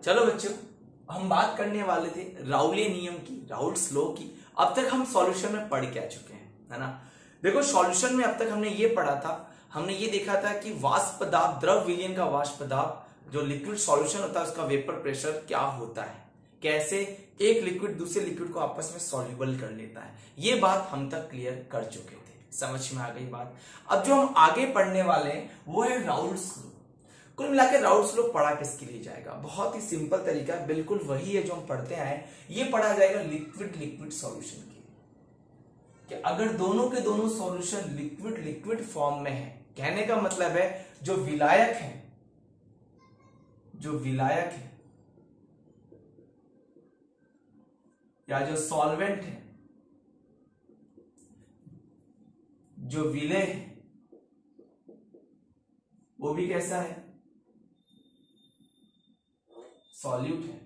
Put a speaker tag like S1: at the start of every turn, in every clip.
S1: चलो बच्चों, हम बात करने वाले थे राउले नियम की, राउल्स लॉ की। अब तक हम सॉल्यूशन में पढ़ के आ चुके हैं, है ना। देखो सॉल्यूशन में अब तक हमने ये पढ़ा था, हमने ये देखा था कि वाष्प दाब, द्रव विलयन का वाष्प दाब, जो लिक्विड सॉल्यूशन होता है उसका वेपर प्रेशर क्या होता है, कैसे एक लिक्विड दूसरे लिक्विड को आपस में सॉल्युबल कर लेता है। ये बात हम तक क्लियर कर चुके थे, समझ में आ गई बात। अब जो हम आगे पढ़ने वाले हैं वो है राउल्स लॉ। कुल मिलाकर राउल्स लॉ पढ़ा किसके लिए जाएगा, बहुत ही सिंपल तरीका है, बिल्कुल वही है जो हम पढ़ते आए। ये पढ़ा जाएगा लिक्विड लिक्विड सॉल्यूशन के, कि अगर दोनों के दोनों सॉल्यूशन लिक्विड लिक्विड फॉर्म में है, कहने का मतलब है जो विलायक है, जो विलायक है या जो सॉल्वेंट है, जो विलेय है, वो भी कैसा है, सॉल्यूट है।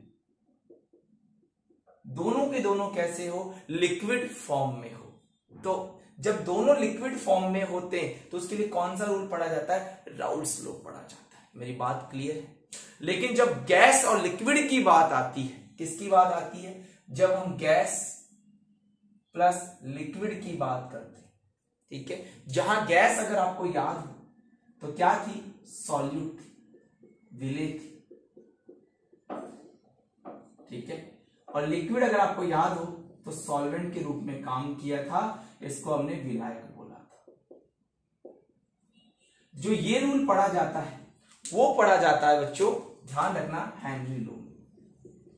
S1: दोनों के दोनों कैसे हो, लिक्विड फॉर्म में हो। तो जब दोनों लिक्विड फॉर्म में होते हैं तो उसके लिए कौन सा रूल पढ़ा जाता है, राउल्स लॉ पढ़ा जाता है। मेरी बात क्लियर है। लेकिन जब गैस और लिक्विड की बात आती है, किसकी बात आती है, जब हम गैस प्लस लिक्विड की बात करते हैं, ठीक है। जहां गैस अगर आपको याद हो तो क्या थी, सॉल्यूट थी, विलेय थी, ठीक है। और लिक्विड अगर आपको याद हो तो सॉल्वेंट के रूप में काम किया था, इसको हमने विलायक बोला था। जो ये रूल पढ़ा जाता है वो पढ़ा जाता है बच्चों, ध्यान रखना, हेनरी लॉ।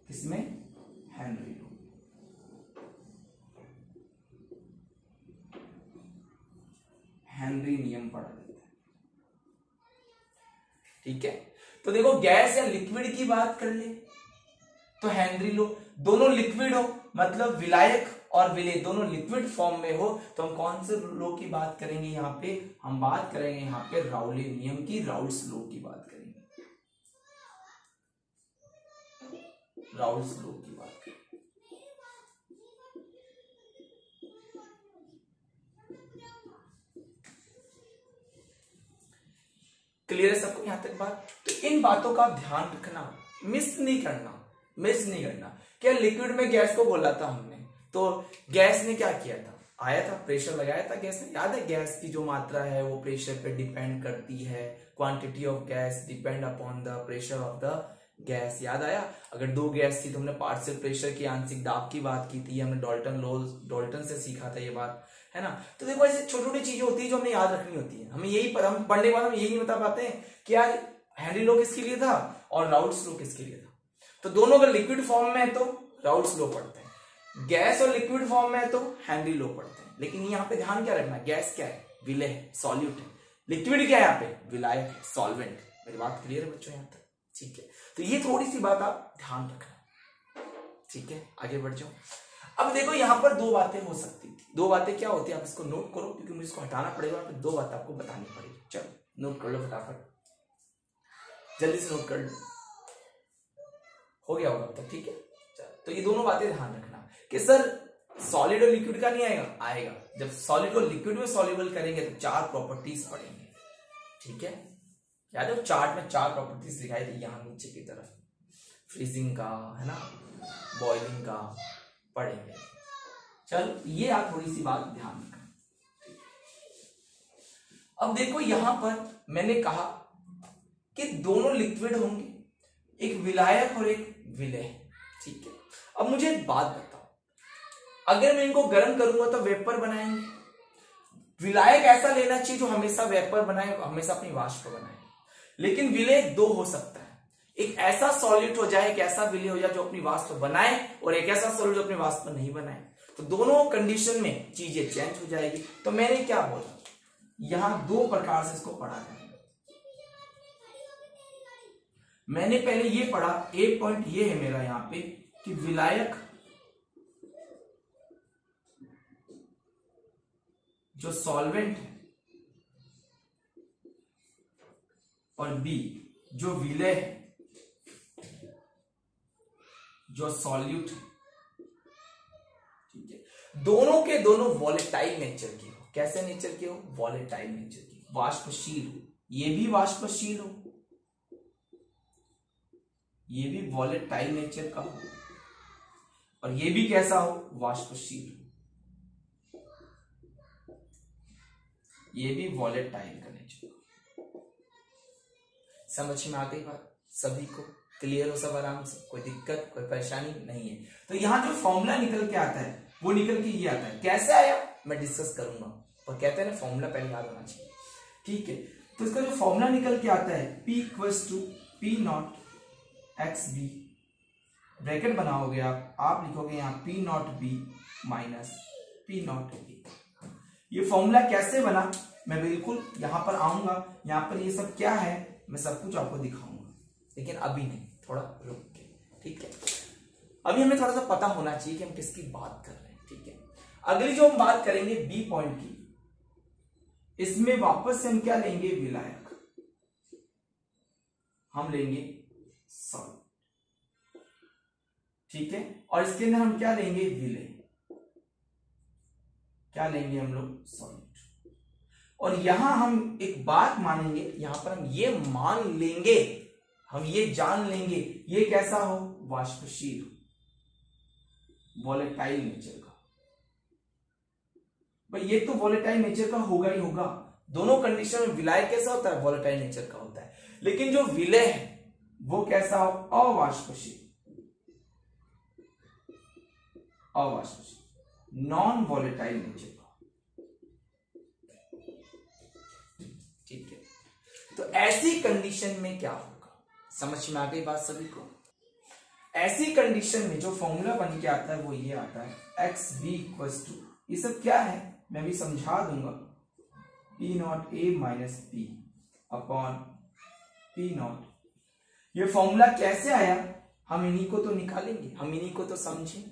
S1: किसमें, हेनरी लॉ। हेनरी नियम पढ़ा जाता है, ठीक है। तो देखो गैस या लिक्विड की बात कर ले तो हेनरी लॉ, दोनों लिक्विड हो मतलब विलायक और विलेय दोनों लिक्विड फॉर्म में हो, तो हम कौन से लॉ की बात करेंगे यहाँ पे, हम बात करेंगे यहाँ पे राउले नियम की, राउल्स लॉ की बात करेंगे, राउल्स लॉ की बात करेंगे। क्लियर है सबको यहां तक बात। तो इन बातों का ध्यान रखना, मिस नहीं करना, मिस नहीं करना। क्या लिक्विड में गैस को बोला था हमने, तो गैस ने क्या किया था, आया था, प्रेशर लगाया था गैस ने। याद है गैस की जो मात्रा है वो प्रेशर पे डिपेंड करती है, quantity of gas depend upon the pressure of the gas. याद आया, अगर दो गैस थी तो हमने पार्शियल प्रेशर की, आंशिक दाब की बात की थी, हमने डॉल्टन से सीखा था ये बात, है ना। तो देखो ऐसी छोटी छोटी चीजें होती है जो हमें याद रखनी होती है। हमें यही पर हम पढ़ने के बाद हम यही नहीं बता पाते हैं कि यार हेनरी लॉ किसके लिए था और राउल्स लॉ किसके लिए था। तो दोनों अगर लिक्विड फॉर्म में है तो राउल्स लॉ पढ़ते हैं, गैस और लिक्विड फॉर्म में है तो हेनरी लॉ पढ़ते हैं। लेकिन यहाँ पे ध्यान क्या रखना, गैस क्या है, विलेय है, सॉल्यूट है, लिक्विड क्या है यहाँ पे, विलायक है, सॉल्वेंट। मेरी बात क्लियर है बच्चों यहाँ तक, ठीक है। तो ये थोड़ी सी बात आप ध्यान रखना, ठीक है। आगे बढ़ जाओ। अब देखो यहाँ पर दो बातें हो सकती थी, दो बातें क्या होती है आप इसको नोट करो, क्योंकि मुझे इसको हटाना पड़ेगा, फिर दो बातें आपको बतानी पड़ेगी। चलो नोट कर लो फटाफट, जल्दी से नोट कर लो, हो गया होगा तब, ठीक है। तो ये दोनों बातें ध्यान रखना कि सर सॉलिड और लिक्विड का नहीं आएगा, आएगा। जब सॉलिड को लिक्विड में सॉल्युबल करेंगे तो चार प्रॉपर्टीज पढ़ेंगे, ठीक है। याद है चार्ट में चार प्रॉपर्टीज दिखाई थी यहां नीचे की तरफ, फ्रीजिंग का, है ना, बॉइलिंग का पढ़ेंगे। चलो ये आप थोड़ी सी बात ध्यान रखना। अब देखो यहां पर मैंने कहा कि दोनों लिक्विड होंगे, एक विलायक और एक विलेय, ठीक है। अब मुझे एक बात बताओ, अगर मैं इनको गर्म करूंगा तो वेपर बनाएंगे। विलायक ऐसा लेना चाहिए जो हमेशा वेपर बनाए, हमेशा अपनी वाष्प बनाए। लेकिन विलेय दो हो सकता है, एक ऐसा सॉलिड हो जाए, एक ऐसा विलेय हो जाए जो अपनी वाष्प बनाए, और एक ऐसा सॉलिड जो अपनी वाष्प नहीं बनाए। तो दोनों कंडीशन में चीजें चेंज हो जाएगी। तो मैंने क्या बोला, यहां दो प्रकार से इसको पढ़ा जाएगा। मैंने पहले ये पढ़ा, एक पॉइंट ये है मेरा यहां पे कि विलायक जो सॉल्वेंट है और बी जो विलेय है, जो सॉल्यूट है, ठीक है। दोनों के दोनों वॉलेटाइल नेचर की हो। कैसे नेचर की हो, वॉलेटाइल नेचर की, वाष्पशील हो। ये भी वाष्पशील हो, ये भी वॉलेटाइल नेचर का हो और ये भी कैसा हो, वाष्पशील, ये भी वॉलेटाइल का नेचर। समझ में आ गई बात सभी को? क्लियर हो सब आराम से? कोई दिक्कत कोई परेशानी नहीं है? तो यहां जो फॉर्मूला निकल के आता है वो निकल के ये आता है। कैसे आया मैं डिस्कस करूंगा, और कहते हैं ना फॉर्मूला पहले याद होना चाहिए, ठीक है। तो इसका जो फॉर्मूला निकल के आता है P equals to P not x B, bracket बनाओगे आप लिखोगे यहाँ P not B minus P not A. ये फॉर्मूला कैसे बना मैं बिल्कुल यहां पर आऊंगा, यहां पर ये सब क्या है मैं सब कुछ आपको दिखाऊंगा, लेकिन अभी नहीं, थोड़ा रुक के, ठीक है। अभी हमें थोड़ा सा पता होना चाहिए कि हम किसकी बात कर रहे हैं, ठीक है। अगली जो हम बात करेंगे बी पॉइंट की, इसमें वापस से हम क्या लेंगे, विलायक, हम लेंगे सॉल्ट, ठीक है। और इसके अंदर हम क्या लेंगे, विलेय, क्या लेंगे हम लोग, सॉल्ट। और यहां हम एक बात मानेंगे, यहां पर हम ये मान लेंगे, हम ये जान लेंगे, ये कैसा हो, वाष्पशील, वॉलेटाइल नेचर का। भाई ये तो वॉलेटाइल नेचर का होगा ही होगा, दोनों कंडीशन में विलायक कैसा होता है, वॉलेटाइल नेचर का होता है। लेकिन जो विलेय है वो कैसा हो, अवाष्पशील, अवाष्पशील, नॉन वॉलेटाइल नेचर का, ठीक है। तो ऐसी कंडीशन में क्या होगा, समझ में आ गई बात सभी को? ऐसी कंडीशन में जो फॉर्मूला बन के आता है वो ये आता है एक्स बी इक्वल्स टू, ये सब क्या है मैं भी समझा दूंगा, P not A minus P upon P not. ये फॉर्मूला कैसे आया हम इन्हीं को तो निकालेंगे, हम इन्हीं को तो समझें।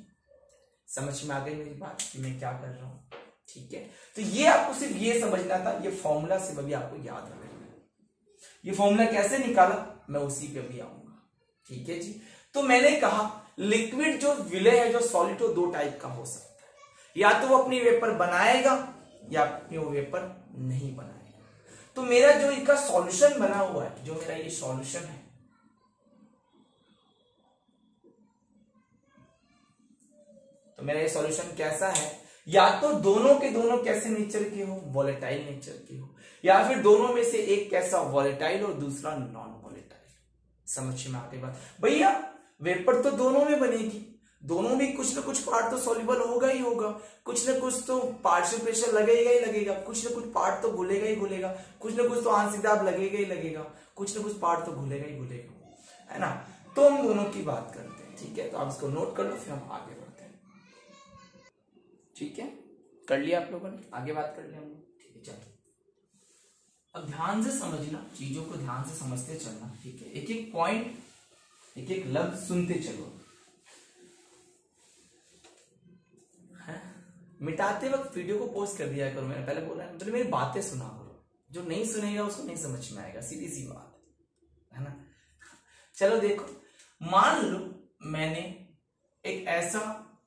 S1: समझ में आ गई मेरी बात कि मैं क्या कर रहा हूं, ठीक है। तो ये आपको सिर्फ ये समझना था, ये फॉर्मूला से भी आपको याद रखना है। ये फॉर्मूला कैसे निकाला मैं उसी पे भी आऊंगा, ठीक है जी। तो मैंने कहा लिक्विड जो विलेय है, जो सॉलिड, वो दो टाइप का हो सकता है, या तो वो अपनी वेपर बनाएगा या अपनी वो वेपर नहीं बनाएगा। तो मेरा जो इसका सॉल्यूशन बना हुआ है, जो मेरा ये सॉल्यूशन है, तो मेरा ये सॉल्यूशन कैसा है, या तो दोनों के दोनों कैसे नेचर के हो, वॉलेटाइल नेचर के हो, या फिर दोनों में से एक कैसा वॉलेटाइल और दूसरा नॉन वॉलेटाइल। समझ में आती बात? भैया वेपर तो दोनों में बनेगी, दोनों में कुछ ना कुछ पार्ट तो सॉल्युबल होगा ही होगा, कुछ ना कुछ तो पार्शियल प्रेशर लगेगा ही लगेगा, कुछ ना कुछ पार्ट तो घुलेगा ही घुलेगा, कुछ ना कुछ तो आंशिक दाब लगेगा ही लगेगा, कुछ ना कुछ पार्ट तो घुलेगा ही घुलेगा, है ना। तो हम दोनों की बात करते हैं, ठीक है। तो आप इसको नोट कर लो, फिर हम आगे बढ़ते हैं, ठीक है। कर लिया आप लोगों ने, आगे बात कर लिया हम लोग, ठीक है। चलो अब ध्यान से समझना, चीजों को ध्यान से समझते चलना, ठीक है। एक एक पॉइंट, एक एक लफ्ज सुनते चलो। मिटाते वक्त वीडियो को पोस्ट कर दिया करो, मैंने पहले बोला है, मतलब मेरी बातें सुना करो, जो नहीं सुनेगा उसको नहीं समझ में आएगा, सीधी सी बात है ना। चलो देखो, मान लो मैंने एक ऐसा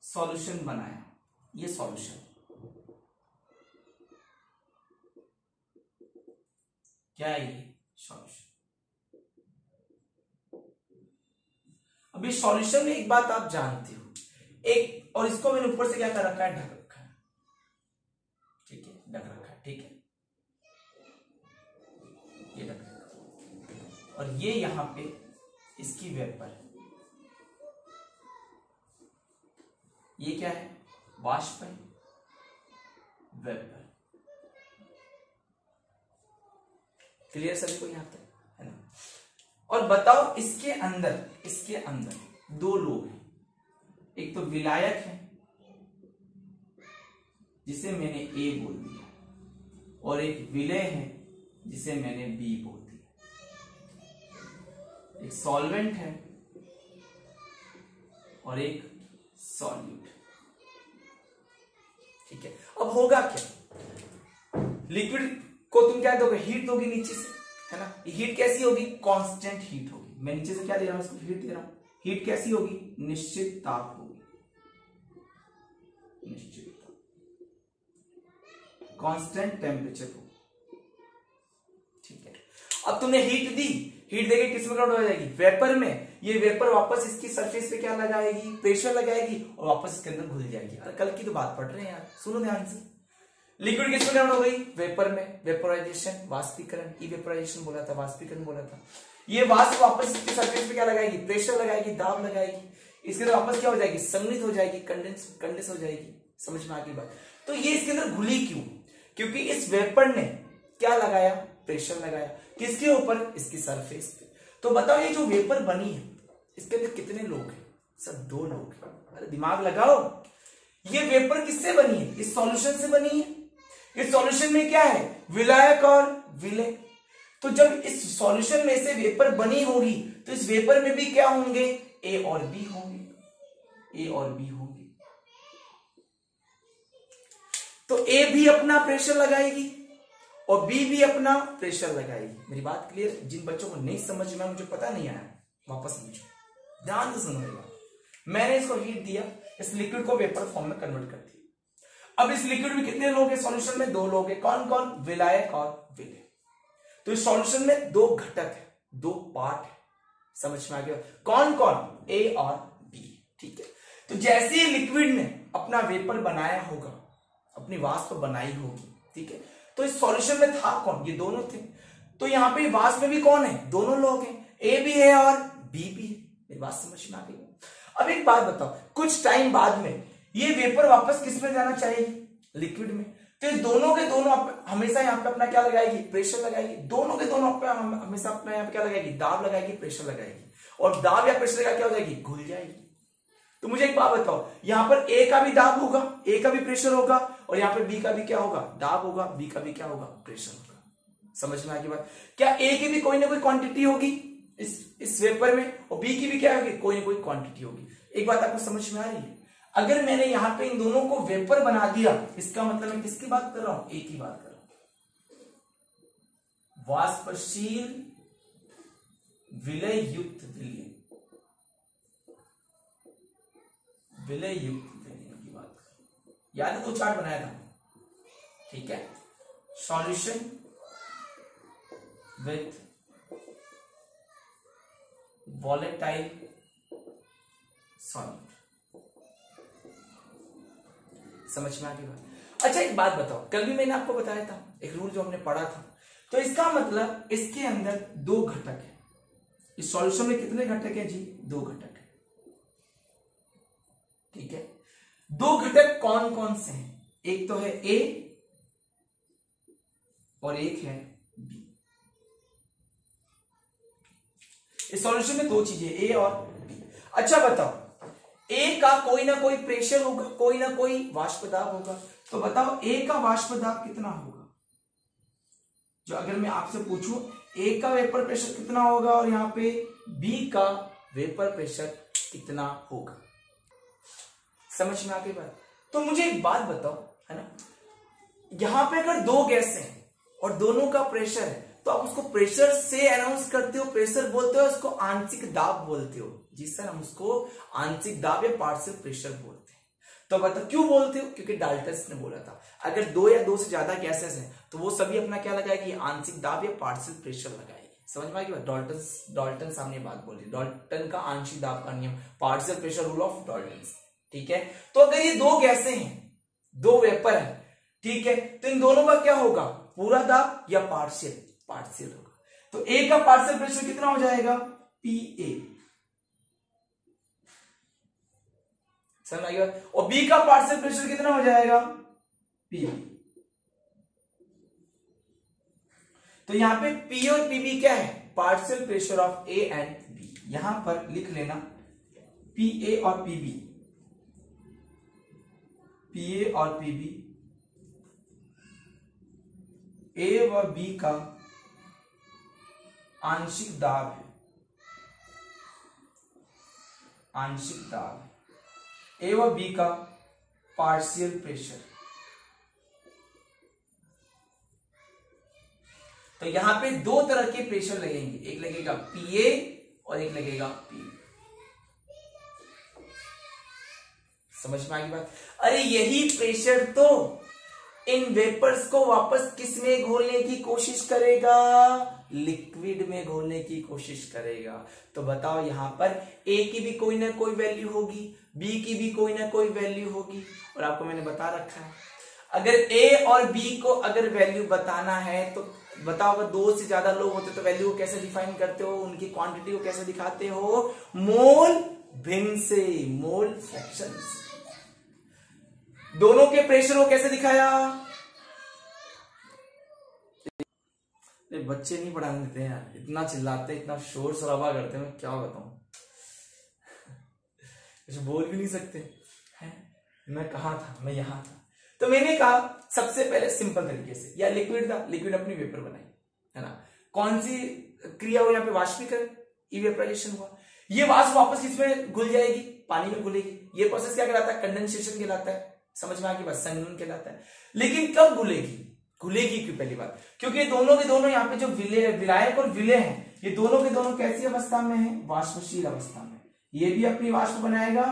S1: सॉल्यूशन बनाया, ये सॉल्यूशन क्या है, ये सॉल्यूशन। अब इस सॉल्यूशन में एक बात आप जानते हो, एक, और इसको मैंने ऊपर से क्या कर रखा है, ढक रखा है, ठीक है, ढक रखा है, ठीक है, ये ढक रखा है। और ये यहां पे इसकी वेपर है, ये क्या है, वाष्प है, वेपर। क्लियर सभी को यहां तक, है ना। और बताओ इसके अंदर दो लोग हैं, एक तो विलायक है जिसे मैंने ए बोल दिया, और एक विलेय है जिसे मैंने बी बोल दिया। एक सॉल्वेंट है और एक सॉल्यूट, ठीक है। अब होगा क्या, लिक्विड को तुम क्या दोगे, हीट दोगे नीचे से, है ना। हीट कैसी होगी, कांस्टेंट हीट होगी, मैं नीचे से क्या दे रहा हूं, इसको हीट दे रहा हूं। हीट कैसी होगी, निश्चित ताप होगी, निश्चित कांस्टेंट टेम्परेचर होगी, ठीक है। अब तुमने हीट दी, हीट देके किस में कन्वर्ट हो जाएगी, वेपर में। ये वेपर वापस इसकी सरफेस पे क्या लगाएगी, प्रेशर लगाएगी और वापस इसके अंदर घुल जाएगी। अरे कल की तो बात पढ़ रहे हैं यार, सुनो ध्यान से। लिक्विड किस में कन्वर्ट हो गई, वेपर में, वेपोराइजेशन, वाष्पीकरण, इवेपोराइजेशन बोला था, वाष्पीकरण बोला था। ये वाष्प वापस इसकी सरफेस पे क्या लगाएगी, प्रेशर लगाएगी, दाब लगाएगी, इसके अंदर वापस क्या हो जाएगी, संघनित हो जाएगी, कंडेंस हो जाएगी। समझ में आ गई बात। तो ये इसके अंदर घुली क्यों, क्योंकि इस वेपर ने क्या लगाया, प्रेशर लगाया, किसके ऊपर, इसकी सरफेस पे। तो बताओ ये जो वेपर बनी है इसके अंदर कितने लोग हैं, सब 2 लोग हैं। अरे दिमाग लगाओ, ये वेपर किससे बनी है, इस सॉल्यूशन से बनी है। इस सॉल्यूशन में क्या है, विलायक और विलेय। तो जब इस सॉल्यूशन में से वेपर बनी होगी तो इस वेपर में भी क्या होंगे, ए और बी होंगे, ए और बी होंगे। तो ए भी अपना प्रेशर लगाएगी और बी भी अपना प्रेशर लगाएगी। मेरी बात क्लियर। जिन बच्चों को नहीं समझ में, मुझे पता नहीं आया, वापस समझो, ध्यान से सुनो। मैंने इसको हीट दिया, इस लिक्विड को वेपर फॉर्म में कन्वर्ट कर दिया। अब इस लिक्विड में कितने लोग हैं, सॉल्यूशन में 2 लोग हैं। कौन कौन, विलायक और विलेय। तो इस सॉल्यूशन में 2 घटक है, 2 पार्ट है। समझ में आ गया, कौन कौन, ए और बी। ठीक है। तो जैसे ही लिक्विड ने अपना वेपर बनाया होगा, अपनी वाष्प बनाई होगी, ठीक है, तो इस सॉल्यूशन में था कौन, ये दोनों थे। तो यहां पे वाष्प में भी कौन है, दोनों लोग हैं, ए भी है और बी भी है। मेरी बात समझ में आ गई। अब एक बात बताओ, कुछ टाइम बाद में ये वेपर वापस किस में जाना चाहिए, लिक्विड में। तो इस दोनों के दोनों हमेशा यहाँ पे अपना क्या लगाएगी, प्रेशर लगाएगी। दोनों के दोनों हमेशा अपना यहाँ पे क्या लगाएगी, दाब लगाएगी, प्रेशर लगाएगी। और दाब या प्रेशर लगा क्या हो जाएगी, घुल जाएगी। तो मुझे एक बात बताओ, यहां पर ए का भी दाब होगा, ए का भी प्रेशर होगा, और यहां पर बी का भी क्या होगा, दाब होगा, बी का भी क्या होगा, प्रेशर होगा। समझ में आ गई बात। क्या ए की भी कोई ना कोई क्वांटिटी होगी इस वेपर में, और बी की भी क्या होगी, कोई ना कोई क्वांटिटी होगी। एक बात आपको समझ में आ रही है। अगर मैंने यहां पे इन दोनों को वेपर बना दिया, इसका मतलब मैं किसकी बात कर रहा हूं, ए की बात कर रहा हूं। वाष्पशील विलय युक्त विलयन, विलय युक्त विलयन की बात कर, याद है 2 चार्ट बनाया था, ठीक है। Solution with volatile solvent. समझ में आ गई बात। अच्छा एक बात बताओ, कल भी मैंने आपको बताया था एक रूल जो हमने पढ़ा था। तो इसका मतलब इसके अंदर 2 घटक है। इस सॉल्यूशन में कितने घटक है जी, 2 घटक है, ठीक है। 2 घटक कौन कौन से हैं, एक तो है ए और एक है बी। इस सॉल्यूशन में 2 चीजें, ए और बी। अच्छा बताओ, ए का कोई ना कोई प्रेशर होगा, कोई ना कोई वाष्प दाब होगा। तो बताओ ए का वाष्प दाब कितना होगा। जो अगर मैं आपसे पूछूं ए का वेपर प्रेशर कितना होगा और यहां पे बी का वेपर प्रेशर कितना होगा। समझ में आ गई बात। तो मुझे एक बात बताओ, है ना, यहां पे अगर 2 गैस हैं और दोनों का प्रेशर है, तो आप उसको प्रेशर से अनाउंस करते हो, प्रेशर बोलते हो, उसको आंशिक दाब बोलते हो। जी सर, हम उसको आंशिक दाब या पार्शियल प्रेशर बोलते हैं। तो बताओ क्यों बोलते हो, क्योंकि डाल्टन ने बोला था अगर 2 या 2 से ज्यादा गैसेस हैं तो वो सभी अपना क्या लगाएगी, आंशिक दाब या पार्शियल प्रेशर लगाएगी। समझ में आ गई। डाल्टन सामने बात बोली, डाल्टन का आंशिक दाब का नियम, partial pressure rule of Dalton, ठीक है। तो अगर ये 2 गैसें हैं, 2 वेपर है, ठीक है, तो इन दोनों का क्या होगा, पूरा दाब या पार्शियल, पार्शियल होगा। तो ए का पार्शियल प्रेशर कितना हो जाएगा, पी ए। समझ आएगा। और बी का पार्शियल प्रेशर कितना हो जाएगा, पी बी। तो यहां पे पी और पी बी क्या है, partial pressure of A and B. यहां पर लिख लेना पी ए और पी बी, पी ए और पी बी, ए व बी का आंशिक दाब है, आंशिक दाब, ए व बी का पार्शियल प्रेशर। तो यहां पे 2 तरह के प्रेशर लगेंगे, एक लगेगा पीए और एक लगेगा पी। समझ में आ गई बात। अरे यही प्रेशर तो इन वेपर्स को वापस किस में घोलने की कोशिश करेगा, लिक्विड में घोलने की कोशिश करेगा। तो बताओ यहां पर ए की भी कोई ना कोई वैल्यू होगी, बी की भी कोई ना कोई वैल्यू होगी, और आपको मैंने बता रखा है अगर ए और बी को अगर वैल्यू बताना है तो बताओ, अगर दो से ज्यादा लोग होते तो वैल्यू को कैसे डिफाइन करते हो, उनकी क्वांटिटी को कैसे दिखाते हो, मोल भिन्न से, मोल फ्रैक्शन से। दोनों के प्रेशर को कैसे दिखाया, बच्चे नहीं पढ़ाने देते हैं यार, इतना चिल्लाते, इतना शोर शराबा करते हैं, मैं क्या बताऊं, कुछ बोल भी नहीं सकते हैं। मैं कहा था, मैं यहां था। तो मैंने कहा सबसे पहले सिंपल तरीके से, या लिक्विड था, लिक्विड अपनी वेपर बनाई, है ना। कौन सी क्रिया हुई यहाँ पे, वाष्पीकरण, इवेपोरेशन हुआ। ये वाष्प वापस किसमें घुल जाएगी, पानी में घुलेगी। ये प्रोसेस क्या कहलाता है, कंडेंसेशन कहलाता है। समझ में आ गई बात, संघनन कहलाता है। लेकिन कब घुलेगी, घुलेगी क्यों, पहली बात क्योंकि दोनों के दोनों यहाँ पे जो विलायक और विलय हैं, ये दोनों के दोनों कैसी अवस्था में है, वाष्पशील अवस्था में। ये भी अपनी वाष्प बनाएगा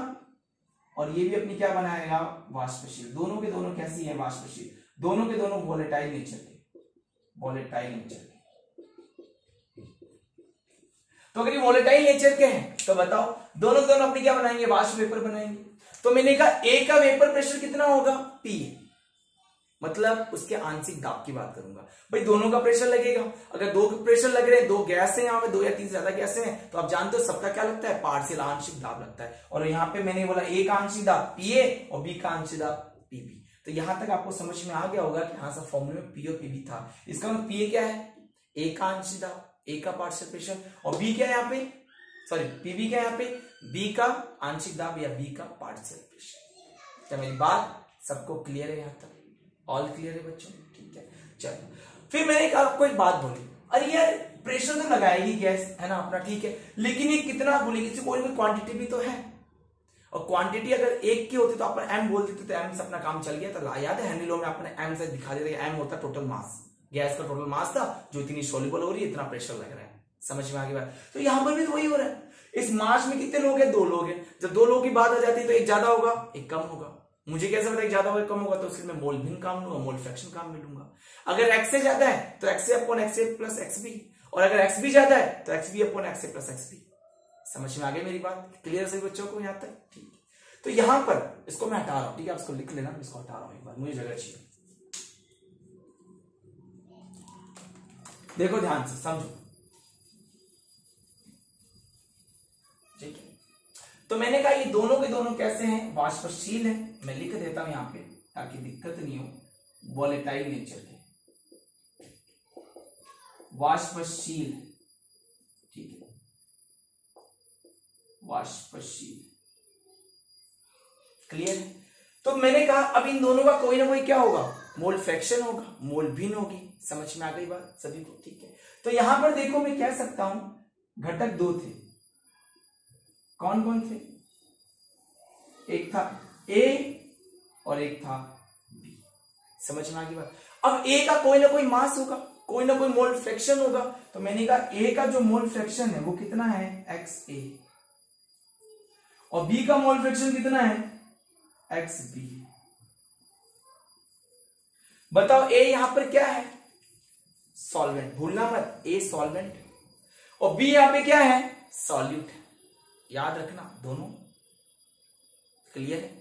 S1: और ये भी अपनी क्या बनाएगा, वाष्पशील। दोनों के दोनों कैसी है, वाष्पशील। दोनों के दोनों वोलेटाइल नेचर के, वोलेटाइल नेचर के। तो अगर ये वोलेटाइल नेचर के हैं तो बताओ दोनों के दोनों अपनी क्या बनाएंगे, वाष्प वेपर बनाएंगे। तो मैंने कहा ए का वेपर प्रेशर कितना होगा, पी, मतलब उसके आंशिक दाब की बात करूंगा। भाई दोनों का प्रेशर लगेगा, अगर दो प्रेशर लग रहे हैं, दो गैस है यहाँ पे, दो या तीन से ज्यादा गैस हैं, तो आप जानते हो सबका क्या लगता है, पार्शियल आंशिक दाब लगता है। और यहाँ पे मैंने बोला ए का आंशिक दाब पीए और बी का आंशिक दाब पीबी। तो यहां तक आपको समझ में आ गया होगा कि हाँ सर फॉर्मूले में पी और पीबी था। इसका मतलब पीए क्या है, ए का आंशिक दाब, ए का पार्शियल प्रेशर, और बी क्या है यहाँ पे, सॉरी पीबी क्या है यहाँ पे, बी का आंशिक दाब या बी का पार्शियल प्रेशर। क्या मेरी बात सबको क्लियर है यहाँ तक, ऑल क्लियर है बच्चों, ठीक है। चलो फिर मैंने आपको एक बात बोली, अरे यार प्रेशर तो लगाएगी गैस, है ना अपना, ठीक है, लेकिन ये कितना बोलेगी, कोई ना क्वांटिटी भी तो है। और क्वांटिटी अगर एक की होती तो अपन एम बोल देते तो एम से अपना काम चल गया। तो याद है हैंडलो में अपने एम से दिखा देते, एम होता टोटल मास, गैस का टोटल मास था, जो इतनी सोल्यूबल हो रही है, इतना प्रेशर लग रहा है। समझ में आ गई बात। तो यहां पर भी तो वही हो रहा है। इस मास में कितने लोग हैं, दो लोग हैं। जब दो लोगों की बात आ जाती है तो एक ज्यादा होगा, एक कम होगा। मुझे कैसे पता ज्यादा होगा कम होगा, तो उसके मैं मोल भिन्न काम लूंगा, मोल फ्रैक्शन काम में लूंगा। अगर एक्स से ज्यादा है तो X upon X plus X B, और अगर एक्स बी ज्यादा है तो X B upon X plus X B. समझ में आ गई मेरी बात, क्लियर सभी बच्चों को यहाँ तक, ठीक है। तो यहां पर इसको मैं हटा रहा हूं, ठीक है, आप इसको लिख लेना, इसको हटा रहा हूं एक बार, मुझे जगह चाहिए। देखो ध्यान से समझो, ठीक है। तो मैंने कहा ये दोनों के दोनों कैसे हैं, वाष्पशील है। मैं लिख देता हूं यहां पे ताकि दिक्कत नहीं हो, वोलेटाइल नेचर के, वाष्पशील, ठीक है, वाष्पशील, क्लियर है। तो मैंने कहा अब इन दोनों का कोई ना कोई क्या होगा, मोल फ्रैक्शन होगा, मोल भिन्न होगी। समझ में आ गई बात सभी को, ठीक है। तो यहां पर देखो मैं कह सकता हूं घटक दो थे, कौन कौन थे, एक था ए और एक था बी। समझ में आ गई बात। अब ए का कोई ना कोई मास होगा, कोई ना कोई मोल फ्रैक्शन होगा। तो मैंने कहा ए का जो मोल फ्रैक्शन है वो कितना है, एक्स ए, और बी का मोल फ्रैक्शन कितना है, एक्स बी। बताओ ए यहां पर क्या है, सॉल्वेंट, भूलना मत, ए सॉल्वेंट, और बी यहां पे क्या है, सॉल्यूट है। याद रखना, दोनों क्लियर है।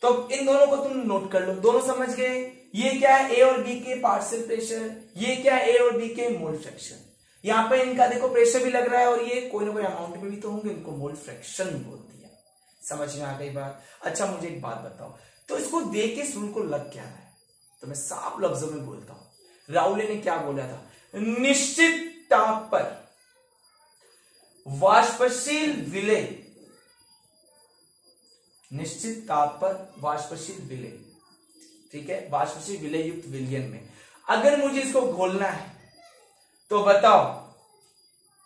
S1: तो इन दोनों को तुम नोट कर लो, दोनों समझ गए। ये क्या है, ए और बी के पार्शियल प्रेशर, ये क्या है, ए और बी के मोल फ्रैक्शन। यहां पे इनका देखो प्रेशर भी लग रहा है, और ये कोई ना कोई अमाउंट में भी तो होंगे, इनको मोल फ्रैक्शन बोलती है। समझ में आ गई बात। अच्छा मुझे एक बात बताओ, तो इसको देख के सुन को लग क्या रहा है, तो मैं साफ लफ्जों में बोलता हूं, राउले ने क्या बोला था, निश्चित ताप पर वाष्पशील विलय, निश्चित ताप पर वाष्पशील विलय, ठीक है, वाष्पशील विलय युक्त विलयन में अगर मुझे इसको घोलना है तो बताओ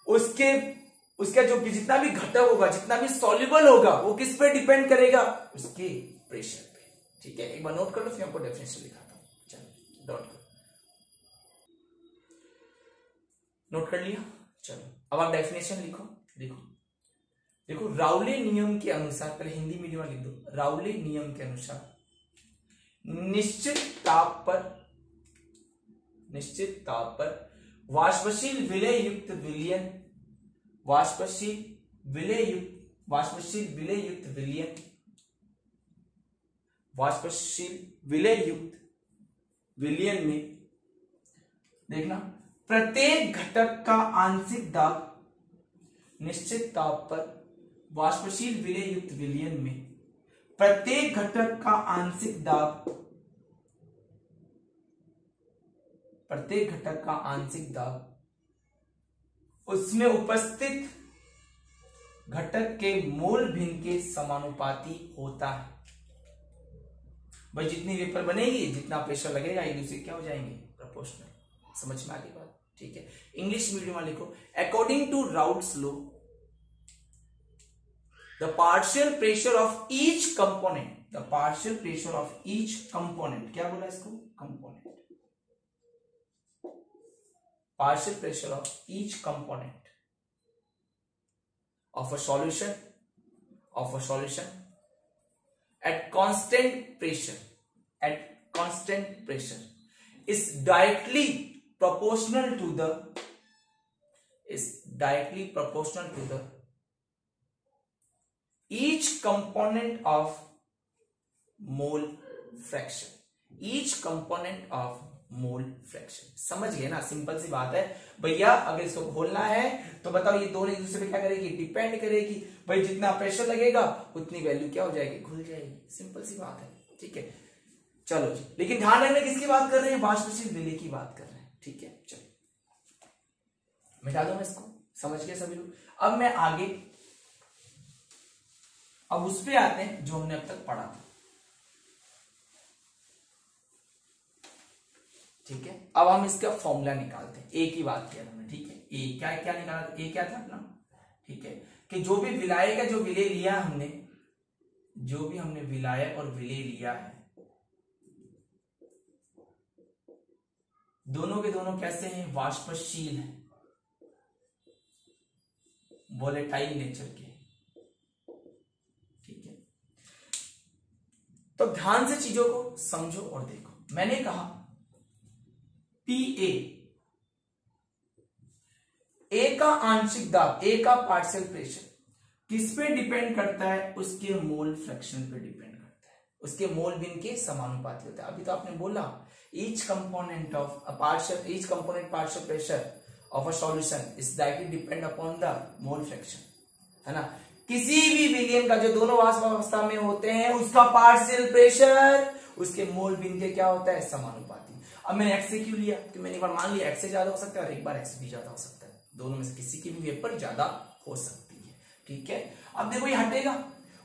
S1: उसका जो भी जितना भी घटक होगा, जितना भी सॉल्युबल होगा, वो किस पे डिपेंड करेगा, उसके प्रेशर पे। ठीक है, एक बार नोट कर लो, फिर आपको डेफिनेशन दिखाता हूं। चलो नोट कर, नोट कर लिया। चलो अब आप डेफिनेशन लिखो। देखो राउले नियम के अनुसार, पहले हिंदी मीडियम में लिख दो, राउले नियम के अनुसार निश्चित ताप पर वाष्पशील विलय युक्त विलयन, वाष्पशील विलय युक्त विलयन, वाष्पशील विलय युक्त विलयन में देखना प्रत्येक घटक का आंशिक दाब निश्चित ताप पर, वाष्पशील विलय युक्त विलयन में प्रत्येक घटक का आंशिक दाब, प्रत्येक घटक का आंशिक दाब उसमें उपस्थित घटक के मोल भिन्न के समानुपाती होता है। भाई जितनी वेपर बनेगी, जितना प्रेशर लगेगा, एक दूसरे क्या हो जाएंगे, प्रोपोर्शनल। समझ में आ गई बात? ठीक है। इंग्लिश मीडियम वाले को according to Raoult's law the partial pressure of each component, the partial pressure of each component, क्या बोला इसको, component, partial pressure of each component of a solution at constant pressure is directly proportional to the each component of mole fraction, each component of mole fraction. समझ गए ना, simple सी बात है भैया। अगर इसको खोलना है तो बताओ ये दोनों एक दूसरे पे क्या करेगी, डिपेंड करेगी। भाई जितना प्रेशर लगेगा उतनी वैल्यू क्या हो जाएगी, खुल जाएगी। सिंपल सी बात है, ठीक है। चलो जी, लेकिन ध्यान रखना किसकी बात कर रहे हैं, वाष्पशील विलय की बात कर रहे हैं, ठीक है। चलो मिटा दो मैं इसको, समझ गए सभी लोग। अब मैं आगे, अब उस पे आते हैं जो हमने अब तक पढ़ा था, ठीक है। अब हम इसका फॉर्मूला निकालते हैं। ए की बात किया हमने, ठीक है। ए क्या क्या निकाला, ए क्या था अपना, ठीक है, कि जो भी विलायक का जो विलय लिया हमने, जो भी हमने विलायक और विलय लिया है, दोनों के दोनों कैसे हैं, वाष्पशील हैं, वोलेटाइल नेचर के, ठीक है। तो ध्यान से चीजों को समझो और देखो। मैंने कहा पीए, ए का आंशिक दाब, ए का पार्शियल प्रेशर किस पे डिपेंड करता है, उसके मोल फ्रैक्शन पे डिपेंड करता है, उसके मोल भिन्न के समानुपाती होता है। अभी तो आपने बोला each component partial pressure of a solution is directly depend upon the mole fraction, है ना। किसी भी विलयन का जो दोनों वाष्पावस्था में होते हैं, उसका पार्शियल प्रेशर उसके मोल भिन्न के क्या होता है, समानुपाती। अब मैंने एक्स से क्यों लिया, कि मैंने एक बार मान लिया एक्स से ज्यादा हो सकता है और एक बार एक्स भी ज्यादा हो सकता है, दोनों में से किसी की भी वेपर ज्यादा हो सकती है, ठीक है। अब देखो ये हटेगा,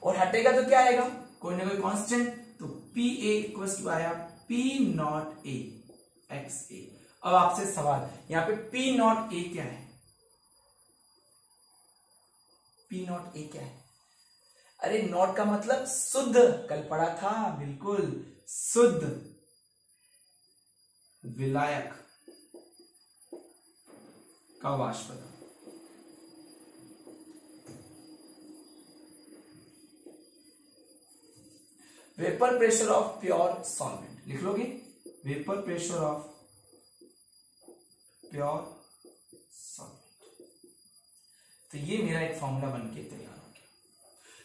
S1: और हटेगा तो क्या आएगा, कोई ना कोई कांस्टेंट, तो पी ए इक्वल्स टू आया पी नॉट ए एक्स ए। अब आपसे सवाल, यहाँ पे पी नॉट ए क्या है, पी नॉट ए क्या है, अरे नॉट का मतलब शुद्ध, कल पढ़ा था, बिल्कुल शुद्ध विलायक का वाष्प दाब। Vapour pressure of pure solvent लिख लोगे, vapour pressure of pure solvent. तो ये मेरा एक फॉर्मूला बनके तैयार हो गया।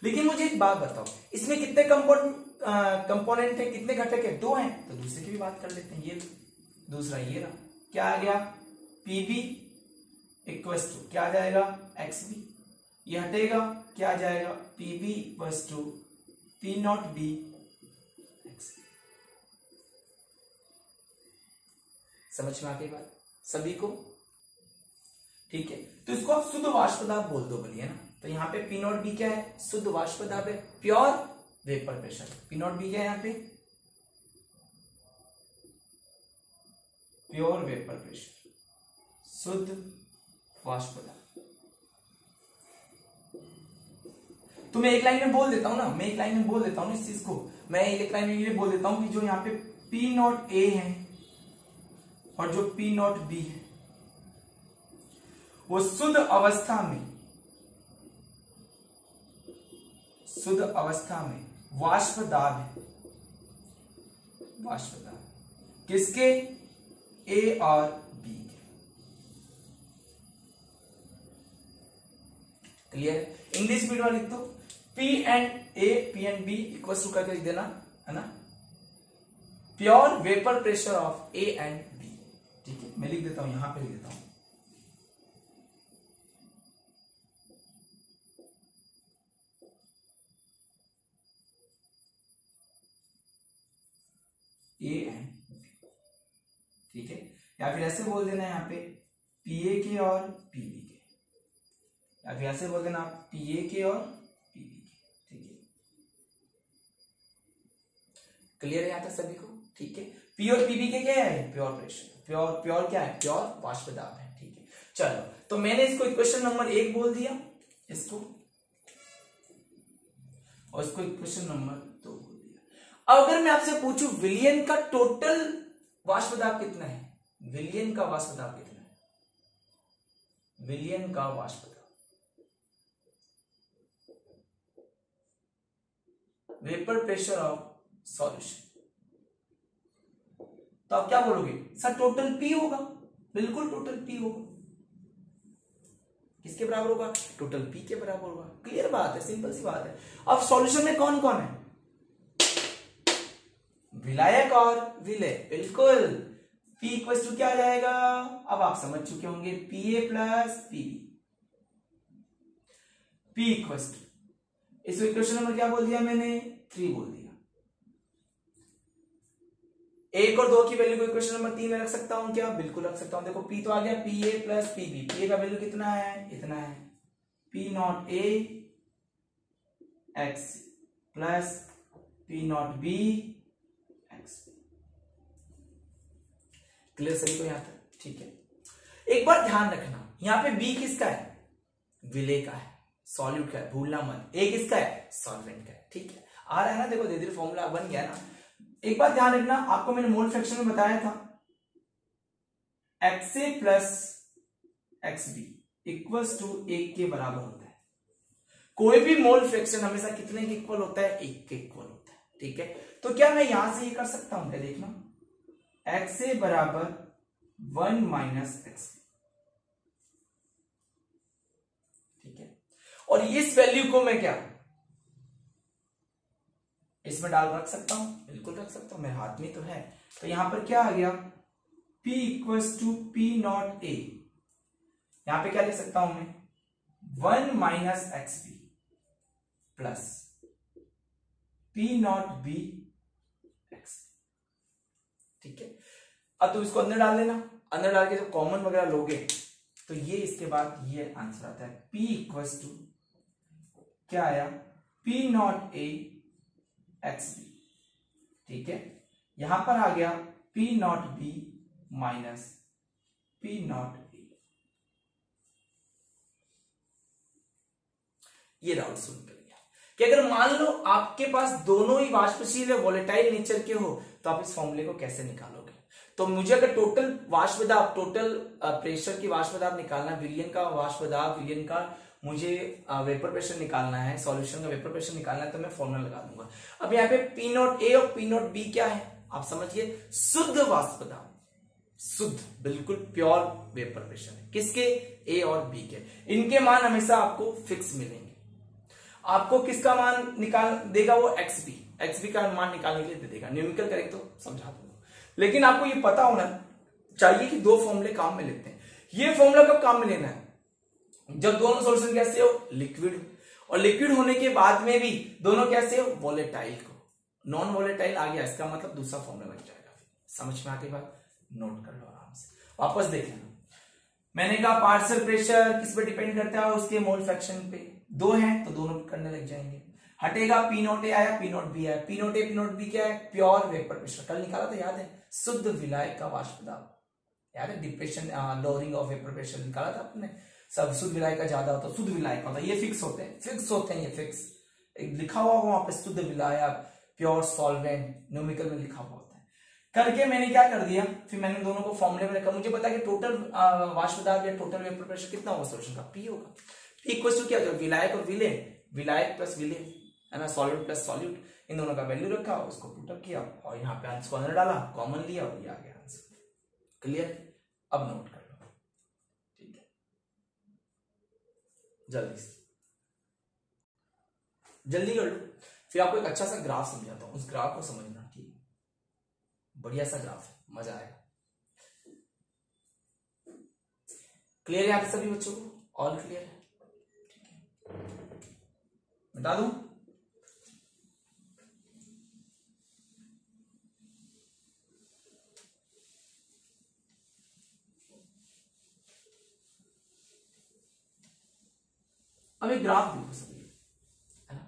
S1: लेकिन मुझे एक बात बताओ, इसमें कितने कंपोनेंट है, कितने घटक है, दो हैं, तो दूसरे की भी बात कर लेते हैं। ये दूसरा ये रहा, क्या आ गया, पीबी इक्वल्स टू क्या आ जाएगा, एक्स बी। ये हटेगा, क्या आ जाएगा, PB equals to P naught B X. समझ में आ गई बात सभी को, ठीक है। तो इसको आप शुद्ध वाष्प दाब बोल दो, बोलिए ना। तो यहाँ पे पी नॉट बी क्या है, शुद्ध वाष्प दाब है, pure vapour pressure. P naught B क्या है यहाँ पे, प्योर वेपर प्रेशर, शुद्ध वाष्प दाब। तो मैं एक लाइन में बोल देता हूं ना, मैं एक लाइन में बोल देता हूं इस चीज को, मैं एक लाइन में ये बोल देता हूं कि जो यहाँ पे पी नॉट ए है और जो पी नॉट बी है, वो शुद्ध अवस्था में वाष्प दाब है, वाष्प दाब किसके, ए और बी के, क्लियर है? इंग्लिश स्पीड में लिख दो P and B equal to करके लिख देना, है ना, pure vapour pressure of A and B. ठीक है, मैं लिख देता हूं, यहां पे लिख देता हूं ए एंड बी। ठीक है, या फिर ऐसे बोल देना यहाँ पे पीए के और पीबी के, या फिर ऐसे बोल देना पीए के और पीबी के। ठीक है, क्लियर है यहाँ तक सभी को? ठीक है, पी और पीबी के क्या है? प्योर प्रेशर, प्योर क्या है? प्योर वाष्प दाब है। ठीक है, चलो तो मैंने इसको इक्वेशन नंबर 1 बोल दिया इसको, और इसको इक्वेशन नंबर 2 बोल दिया। अब अगर मैं आपसे पूछूं विलियन का टोटल वाष्प दाब कितना है? विलियन का वाष्प दाब कितना है? विलियन का वाष्प दाब, वेपर प्रेशर ऑफ सॉल्यूशन, तो आप क्या बोलोगे? सर टोटल पी होगा। बिल्कुल टोटल पी होगा। किसके बराबर होगा? टोटल पी के बराबर होगा। क्लियर बात है, सिंपल सी बात है। अब सॉल्यूशन में कौन कौन है? विलायक और विलेय। बिल्कुल, P इक्वल टू क्या आ जाएगा? अब आप समझ चुके होंगे, Pa plus Pb। P equal to, इस इक्वेशन नंबर क्या बोल दिया मैंने? 3 बोल दिया। 1 और 2 की वैल्यू को इक्वेशन नंबर 3 में रख सकता हूं क्या? बिल्कुल रख सकता हूं। देखो P तो आ गया Pa प्लस Pb। Pa का वैल्यू कितना है? इतना है। P naught A x plus P naught B x। Clear सभी को यहां तक? ठीक है, एक बार ध्यान रखना, यहां पे B किसका है? विलेय का है। सॉल्यूट का है, भूलना मत। A किसका है? सॉल्वेंट का है। ठीक है, आ रहा है ना? देखो धीरे धीरे फॉर्मूला बन गया ना। एक बार ध्यान रखना, आपको मैंने मोल फ्रैक्शन में बताया था XA plus XB equals to 1 के बराबर होता है। कोई भी मोल फ्रैक्शन हमेशा कितने के इक्वल होता है? 1 के इक्वल होता है। ठीक है, तो क्या मैं यहां से ये कर सकता हूं क्या? देखना, XA बराबर 1 माइनस XB। ठीक है, और इस वैल्यू को मैं क्या इसमें डाल रख सकता हूं? बिल्कुल रख सकता हूं, मेरे हाथ में तो है। तो यहां पर क्या आ गया? P equals to P naught A। यहां पे क्या लिख सकता हूं मैं? 1 minus XB plus P naught B x। ठीक है, अब तुम इसको अंदर डाल देना। अंदर डाल के जब कॉमन वगैरह लोगे तो ये इसके बाद ये आंसर आता है। P इक्वल्स टू क्या आया? P naught A XB। ठीक है, यहां पर आ गया P naught B minus P naught A। ये डाउट सुन कर गया कि अगर मान लो आपके पास दोनों ही वाष्पशील है, वोलेटाइल नेचर के हो, तो आप इस फॉर्मूले को कैसे निकालोगे? तो मुझे अगर टोटल वाष्प दाब, टोटल प्रेशर की वाष्प दाब निकालना, विलियन का वाष्प दाब, विलियन का मुझे वेपर प्रेशर निकालना है, सॉल्यूशन का वेपर प्रेशर निकालना है, तो मैं फॉर्मूला लगा दूंगा। अब यहाँ पे P नॉट A और P नॉट B क्या है? आप समझिए, शुद्ध वाष्प दाब, शुद्ध बिल्कुल प्योर वेपर प्रेशर है। किसके? A और B के। इनके मान हमेशा आपको फिक्स मिलेंगे। आपको किसका मान निकाल देगा? वो XB का मान निकालने के लिए दे देगा। न्यूमेरिकल करेंगे तो समझा दूंगा, लेकिन आपको ये पता होना चाहिए कि 2 फॉर्मूले काम में लेते हैं। ये फॉर्मूला कब काम में लेना है? जब दोनों सॉल्यूशन कैसे हो? लिक्विड। और लिक्विड होने के बाद में भी दोनों कैसे हो? वोलेटाइल को। नॉन वोलेटाइल आ गया, इसका मतलब दूसरा फॉर्मूला बन जाएगा। समझ में आती बात? नोट कर लो आराम से, वापस देख लेना। मैंने कहा पार्शियल प्रेशर किस पे डिपेंड करता है? उसके मोल फ्रैक्शन पे। 2 हैं तो दोनों करने लग जाएंगे। हटेगा, P नॉट A आया, P नॉट B आया। P naught A P naught B क्या है? Pure vapour pressure. कल निकाला था, याद है? शुद्ध विलायक का वाष्प दाब, याद है? Depression lowering of vapour pressure निकाला था आपने। सब शुद्ध विलायक का ज्यादा होता है, शुद्ध विलायक होता है, ये फिक्स होते हैं, ये फिक्स लिखा हुआ वहां पे, शुद्ध विलायक, प्योर सॉल्वेंट, न्यूमेरिकल में लिखा हुआ होता है। करके मैंने क्या कर दिया, फिर मैंने दोनों को फॉर्मूले में रखा। मुझे पता है कि टोटल वाष्प दाब या टोटल वेपर प्रेशर कितना होगा सॉल्यूशन का? P होगा। P इक्वल टू क्या होगा? विलायक और विलेय, विलायक प्लस विलेय, है ना, सॉल्यूट प्लस सॉल्यूट। इन दोनों का वैल्यू रखा, उसको पुट अप किया और यहाँ पे आंसर को अंदर डाला, कॉमन लिया और ये आ गया आंसर। क्लियर? अब नोट कर लो, ठीक है, जल्दी से। जल्दी कर लो, फिर आपको एक अच्छा सा ग्राफ समझाता हूं, उस ग्राफ को समझना। ठीक है, बढ़िया सा ग्राफ है, मजा आएगा। क्लियर है आप सभी बच्चों को? ऑल क्लियर है? बता दूं? अब एक ग्राफ देखो सभी, है ना?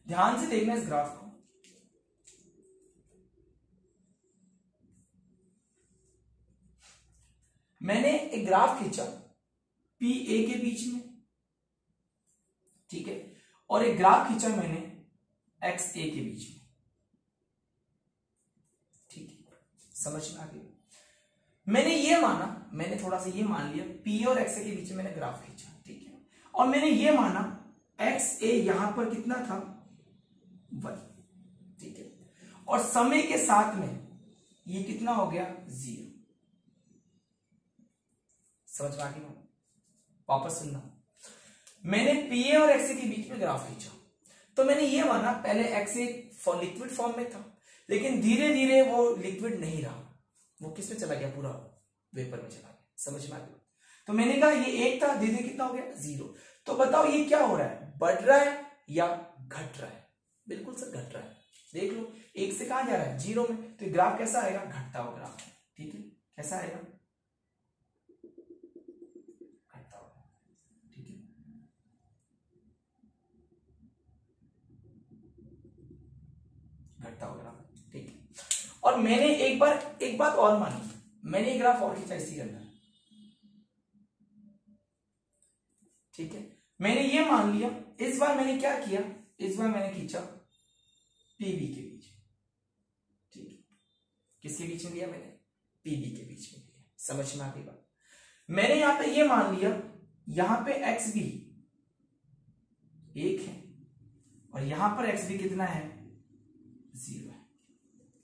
S1: ध्यान से देखना इस ग्राफ को। मैंने एक ग्राफ खींचा पी ए के बीच में, ठीक है, और एक ग्राफ खींचा मैंने एक्स ए के बीच में। ठीक है, समझ में आ गई? मैंने ये माना, मैंने थोड़ा सा ये मान लिया पी और एक्स ए के बीच में मैंने ग्राफ खींचा, ठीक है, और मैंने ये माना एक्स ए यहां पर कितना था 1, ठीक है, और समय के साथ में ये कितना हो गया 0। समझ में आ गई? वापस सुनना, मैंने पी ए और एक्स ए के बीच में ग्राफ खींचा, तो मैंने ये माना पहले एक्स ए लिक्विड फॉर्म में था, लेकिन धीरे धीरे वो लिक्विड नहीं रहा, वो किस में चला गया, पूरा वेपर में चला गया। समझ में आ गया? तो मैंने कहा ये 1 था, धीरे धीरे कितना हो गया 0। तो बताओ ये क्या हो रहा है, बढ़ रहा है या घट रहा है? बिल्कुल सर घट रहा है। देख लो 1 से कहां जा रहा है 0 में, तो ग्राफ कैसा आएगा, घटता हुआ ग्राफ। ठीक है, कैसा आएगा, घटता हुआ। ठीक है, घटता हुआ ग्राफ। ठीक है, और मैंने एक बात और मानी, मैंने एक ग्राफ और खींचा इसी के अंदर। ठीक है, मैंने ये मान लिया, इस बार मैंने क्या किया, इस बार मैंने खींचा पीबी के बीच। ठीक है, किसके बीच में लिया मैंने, पीबी के बीच में लिया। समझ में आ गई बात? मैंने यहां पे ये मान लिया, यहां पे एक्स बी 1 है और यहां पर एक्स बी कितना है 0 है।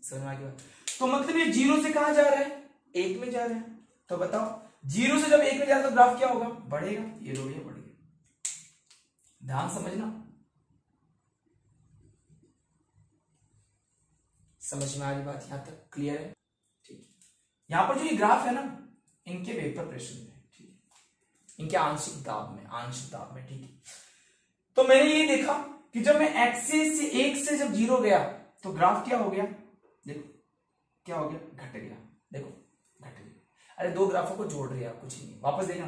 S1: समझ में आ गई बात? तो मतलब ये 0 से कहां जा रहा है 1 में जा रहा है। तो बताओ 0 से जब 1 में जा रहा है तो ग्राफ क्या होगा, बढ़ेगा। ये लो ये बढ़ गया, ध्यान समझना। समझ में आ रही बात यहां तक? क्लियर है? ठीक है, यहां पर जो ये ग्राफ है ना, इनके वेपर प्रेशर में है, ठीक है, इनके आंशिक दाब में। ठीक है, तो मैंने ये देखा कि जब मैं एक्सिस से 1 से जब 0 गया तो ग्राफ क्या हो गया, देखो क्या हो गया, घट गया। देखो घट गया। अरे दो ग्राफों को जोड़ रहे हैं, कुछ नहीं, वापस देखना।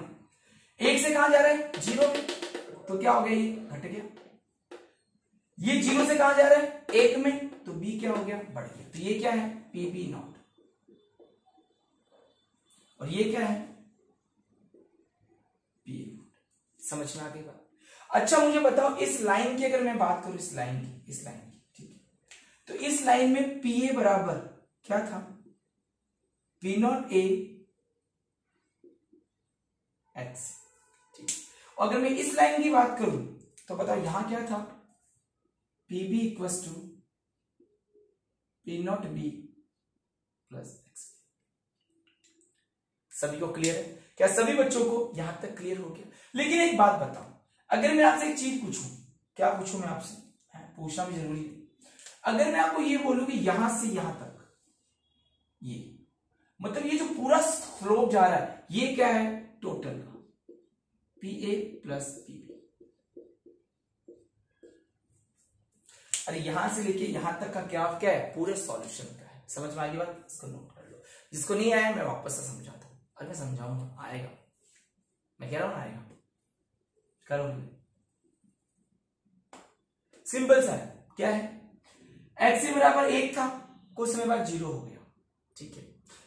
S1: 1 से कहां जा रहा है 0 में, तो क्या हो गया, ये घट गया। ये 0 से कहां जा रहा है 1 में, तो बी क्या हो गया, बढ़ गया। तो ये क्या है, पीबी नॉट, और ये क्या है, पी नॉट। समझ में आ गई बात? अच्छा मुझे बताओ, इस लाइन की अगर मैं बात करूं, इस लाइन की, ठीक है, तो इस लाइन में पी ए बराबर क्या था, पी नॉट ए एक्स। ठीक, और अगर मैं इस लाइन की बात करूं तो बताओ यहां क्या था, PB equals to P naught B plus X. सभी को क्लियर है? क्या सभी बच्चों को यहां तक क्लियर हो गया? लेकिन एक बात बताओ, अगर मैं आपसे एक चीज पूछूं, क्या पूछूं मैं आपसे, पूछना भी जरूरी है। अगर मैं आपको ये बोलूं कि यहां से यहां तक, ये मतलब ये जो पूरा स्लोप जा रहा है, ये क्या है, टोटल का P A plus P B. अरे यहां से लेके यहां तक का ग्राफ क्या है, पूरे सॉल्यूशन का है। समझ में आ गई बात? इसको नोट कर लो। जिसको नहीं आया मैं वापस से समझाता हूं। अरे मैं समझाऊंगा, आएगा, मैं कह रहा हूं ना आएगा, करो। सिंपल सा है, क्या है, एक्स बी बराबर 1 था, कुछ समय बाद 0 हो गया। ठीक है,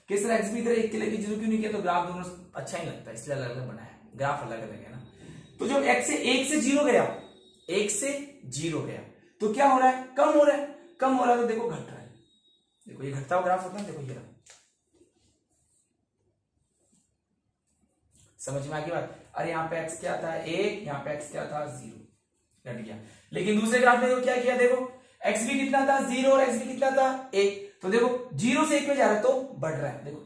S1: किस तरह एक्स बी इधर 1 के लिए 0 क्यों नहीं किया, तो ग्राफ दोनों अच्छा ही लगता है, इसलिए अलग अलग बनाया, ग्राफ अलग अलग है ना। तो जब एक्स से 1 से 0 गया, 1 से 0 गया, तो क्या हो रहा है, कम हो रहा है, कम हो रहा है, तो देखो घट रहा है। देखो ये घटता हुआ ग्राफ होता है, देखो ये रहा। समझ में आ गई बात? अरे यहाँ पे एक्स क्या था 1, यहाँ पे एक्स क्या था 0, घट गया। लेकिन दूसरे ग्राफ में देखो क्या किया, देखो एक्स भी कितना था 0 और एक्स भी कितना था 1, तो देखो 0 से 1 में जा रहा है तो बढ़ रहा है। देखो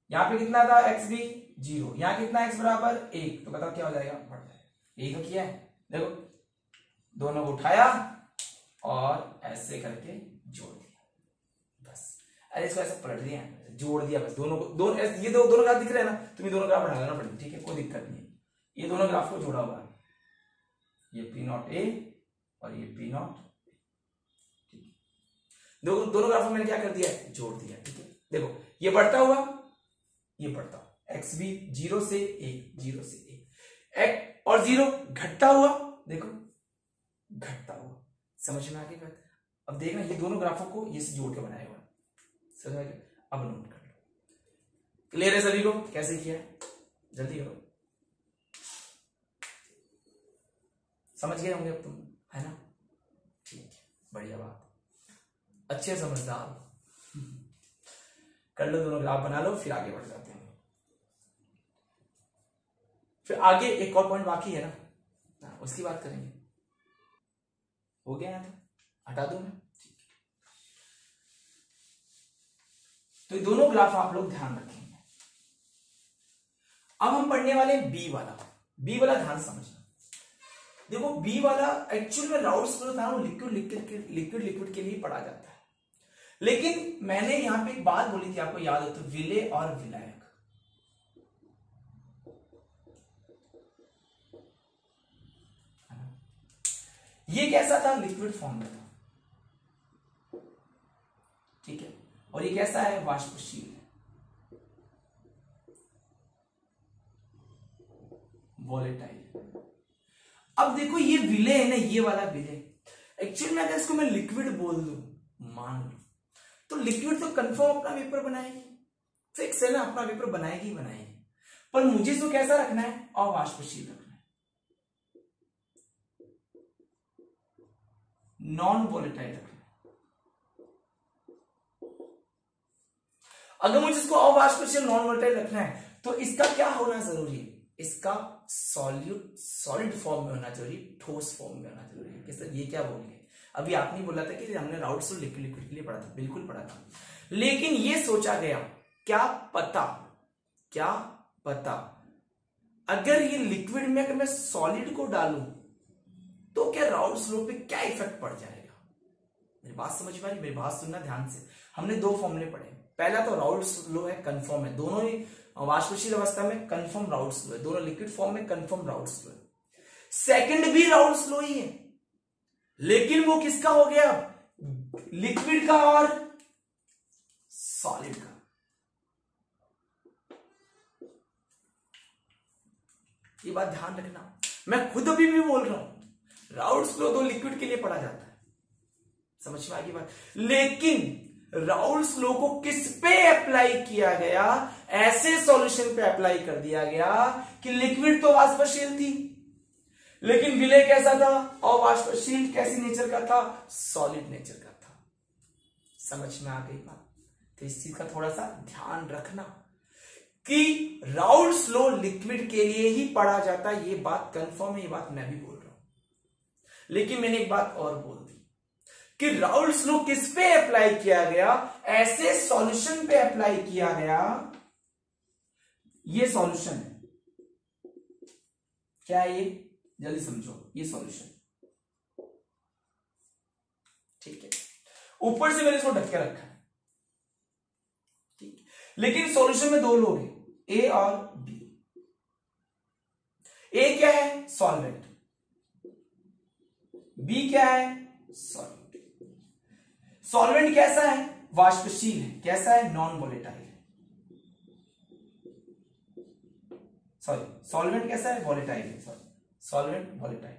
S1: यहाँ पे कितना था एक्स भी 0, यहाँ कितना एक्स बराबर 1, तो बताओ क्या हो जाएगा, बढ़ जाएगा। यही तो किया है, देखो दोनों को उठाया और ऐसे करके जोड़ दिया, बस। अरे इसको ऐसे पलट दिया, जोड़ दिया, बस। दोनों को ये दोनों ग्राफ दिख रहे हैं ना, तुम्हें दोनों ग्राफ बढ़ा लेना पड़ेगा, ठीक है, कोई दिक्कत नहीं है। ये दोनों ग्राफ को जोड़ा हुआ है, ये पी नॉट ए और ये पी नॉट, ठीक है। दोनों ग्राफ में मैंने क्या कर दिया, जोड़ दिया, ठीक है। देखो ये बढ़ता हुआ, ये बढ़ता, एक्स भी 0 से 1, 0 से 1, और 0 घटता हुआ, देखो घटता हुआ। समझ में आ गई बात? अब देखना ये दोनों ग्राफों को ये से जोड़ के बनाया हुआ, समझ में आ गया? अब नोट कर लो। क्लियर है सभी को? कैसे किया है, जल्दी करो। समझ गए होंगे अब तुम, है ना? ठीक है, बढ़िया बात, अच्छे समझदार हो। कर लो, दोनों ग्राफ बना लो, फिर आगे बढ़ जाते हैं। फिर आगे एक और पॉइंट बाकी है ना, उसकी बात करेंगे। हो गया है तो हटा दूं मैं, तो ये दोनों ग्राफ आप लोग ध्यान रखेंगे। अब हम पढ़ने वाले बी वाला, बी वाला ध्यान समझना। देखो बी वाला एक्चुअल में राउल्ट्स फ्लो था, वो लिक्विड के लिए पढ़ा जाता है। लेकिन मैंने यहां पे एक बात बोली थी, आपको याद हो तो, विले और विलायक। ये कैसा था, लिक्विड फॉर्म में था, ठीक है, और ये कैसा है, वाष्पशील है, वॉलेटाइल। अब देखो ये विले है ना, ये वाला विले, एक्चुअली में अगर इसको मैं लिक्विड बोल दूं, मान लो, तो लिक्विड तो कंफर्म अपना वेपर बनाएगी, फिक्स है ना, अपना वेपर बनाएगी बनाएगी। पर मुझे इसको कैसा रखना है, अवाष्पशील रखना है, नॉन वॉलेटाइल रखना है। अगर मुझे इसको अवाष्पशील नॉन वॉलेटाइल रखना है, तो इसका क्या होना जरूरी है, इसका सॉलिड फॉर्म में होना जरूरी, ठोस फॉर्म में होना जरूरी है। सर ये क्या बोल गए, अभी आपने बोला था कि हमने राउल्ट्स और लिक्विड के लिए पढ़ा था, बिल्कुल पढ़ा था, लेकिन ये सोचा गया, क्या पता अगर ये लिक्विड में अगर मैं सॉलिड को डालूं तो क्या राउल्ट्स लॉ पे क्या इफेक्ट पड़ जाएगा। मेरी बात समझ में आ रही, मेरी बात सुनना ध्यान से। हमने दो फॉर्मूले पढ़े, पहला तो राउल्ट्स लॉ है, कंफर्म है, दोनों ही वाष्पशील अवस्था में कंफर्म राउल्ट्स लॉ है, दोनों लिक्विड फॉर्म में कंफर्म राउल्ट्स लॉ है। सेकंड भी राउल्ट्स लॉ ही है, लेकिन वो किसका हो गया, लिक्विड का और सॉलिड का। ये बात ध्यान रखना, मैं खुद अभी भी बोल रहा हूं, राउल्ट्स लॉ तो लिक्विड के लिए पढ़ा जाता है, समझ में आ गई बात। लेकिन राउल्ट्स लॉ को किस पे अप्लाई किया गया, ऐसे सॉल्यूशन पे अप्लाई कर दिया गया कि लिक्विड तो वाष्पशील थी, लेकिन विलय कैसा था, अवाष्पशील, कैसी नेचर का था, सॉलिड नेचर का था। समझ में आ गई बात। तो इस चीज का थोड़ा सा ध्यान रखना कि राउल्ट्स लॉ लिक्विड के लिए ही पढ़ा जाता है, ये बात कंफर्म है, ये बात मैं भी बोल रहा हूं। लेकिन मैंने एक बात और बोल दी कि राउल्ट्स लॉ किस पे अप्लाई किया गया, ऐसे सॉल्यूशन पे अप्लाई किया गया। ये सॉल्यूशन है, क्या है ये, जल्दी समझो, ये सॉल्यूशन, ठीक है, ऊपर से मैंने इसको ढक के रखा है, ठीक है, लेकिन सॉल्यूशन में दो लोग हैं, ए और बी। ए क्या है, सॉल्वेंट, बी क्या है, सॉल्वेंट। सॉल्वेंट कैसा है, वाष्पशील है, कैसा है, नॉन वॉलेटाइल है, सॉरी सॉल्वेंट कैसा है, वॉलेटाइल है, सॉरी सॉल्वेंट वॉलेटाइल,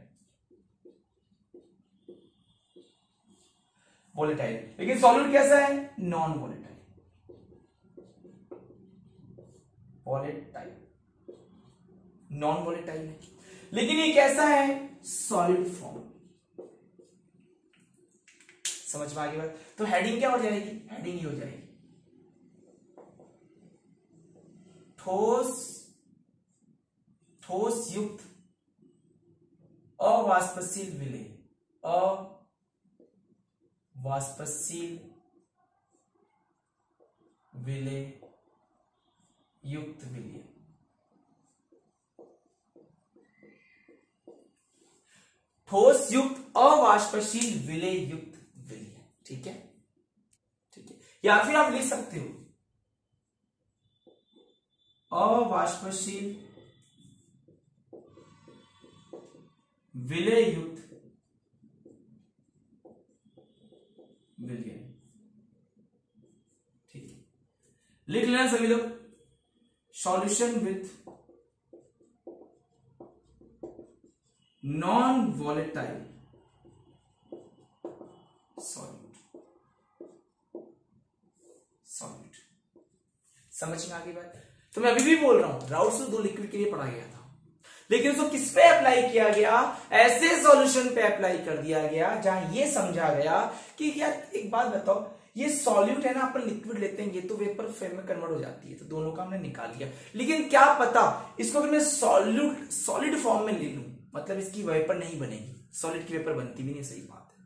S1: वॉलेटाइल, लेकिन सॉल्वेंट कैसा है, non volatile, volatile, non volatile है, लेकिन ये कैसा है, सॉलिड फॉर्म। समझ में आ गई बात। तो हेडिंग क्या हो जाएगी, हेडिंग ही हो जाएगी, ठोस युक्त अवाष्पशील विलय, अवाष्पशील विलय युक्त विलय। ठोस युक्त अवाष्पशील विलय युक्त विलयन। ठीक है, ठीक है। या फिर आप लिख सकते हो अवाष्पशील विलय युक्त विलयन। ठीक है, लिख लेना सभी लोग, solution with non volatile solute. Solute समझ में आ गई बात? तो मैं अभी भी बोल रहा हूं, राउट से 2 लिक्विड के लिए पढ़ा गया था, लेकिन उसको किस पे अप्लाई किया गया? ऐसे सॉल्यूशन पे अप्लाई कर दिया गया जहां ये समझा गया कि यार एक बात बताओ, ये सॉल्यूट है ना, अपन लिक्विड लेते हैं, ये तो वेपर फेम में कन्वर्ट हो जाती है, तो दोनों का हमने निकाल लिया। लेकिन क्या पता इसको अगर मैं सॉलिड फॉर्म में ले लूं, मतलब इसकी वेपर नहीं बनेगी, सॉलिड की वेपर बनती भी नहीं, सही बात है।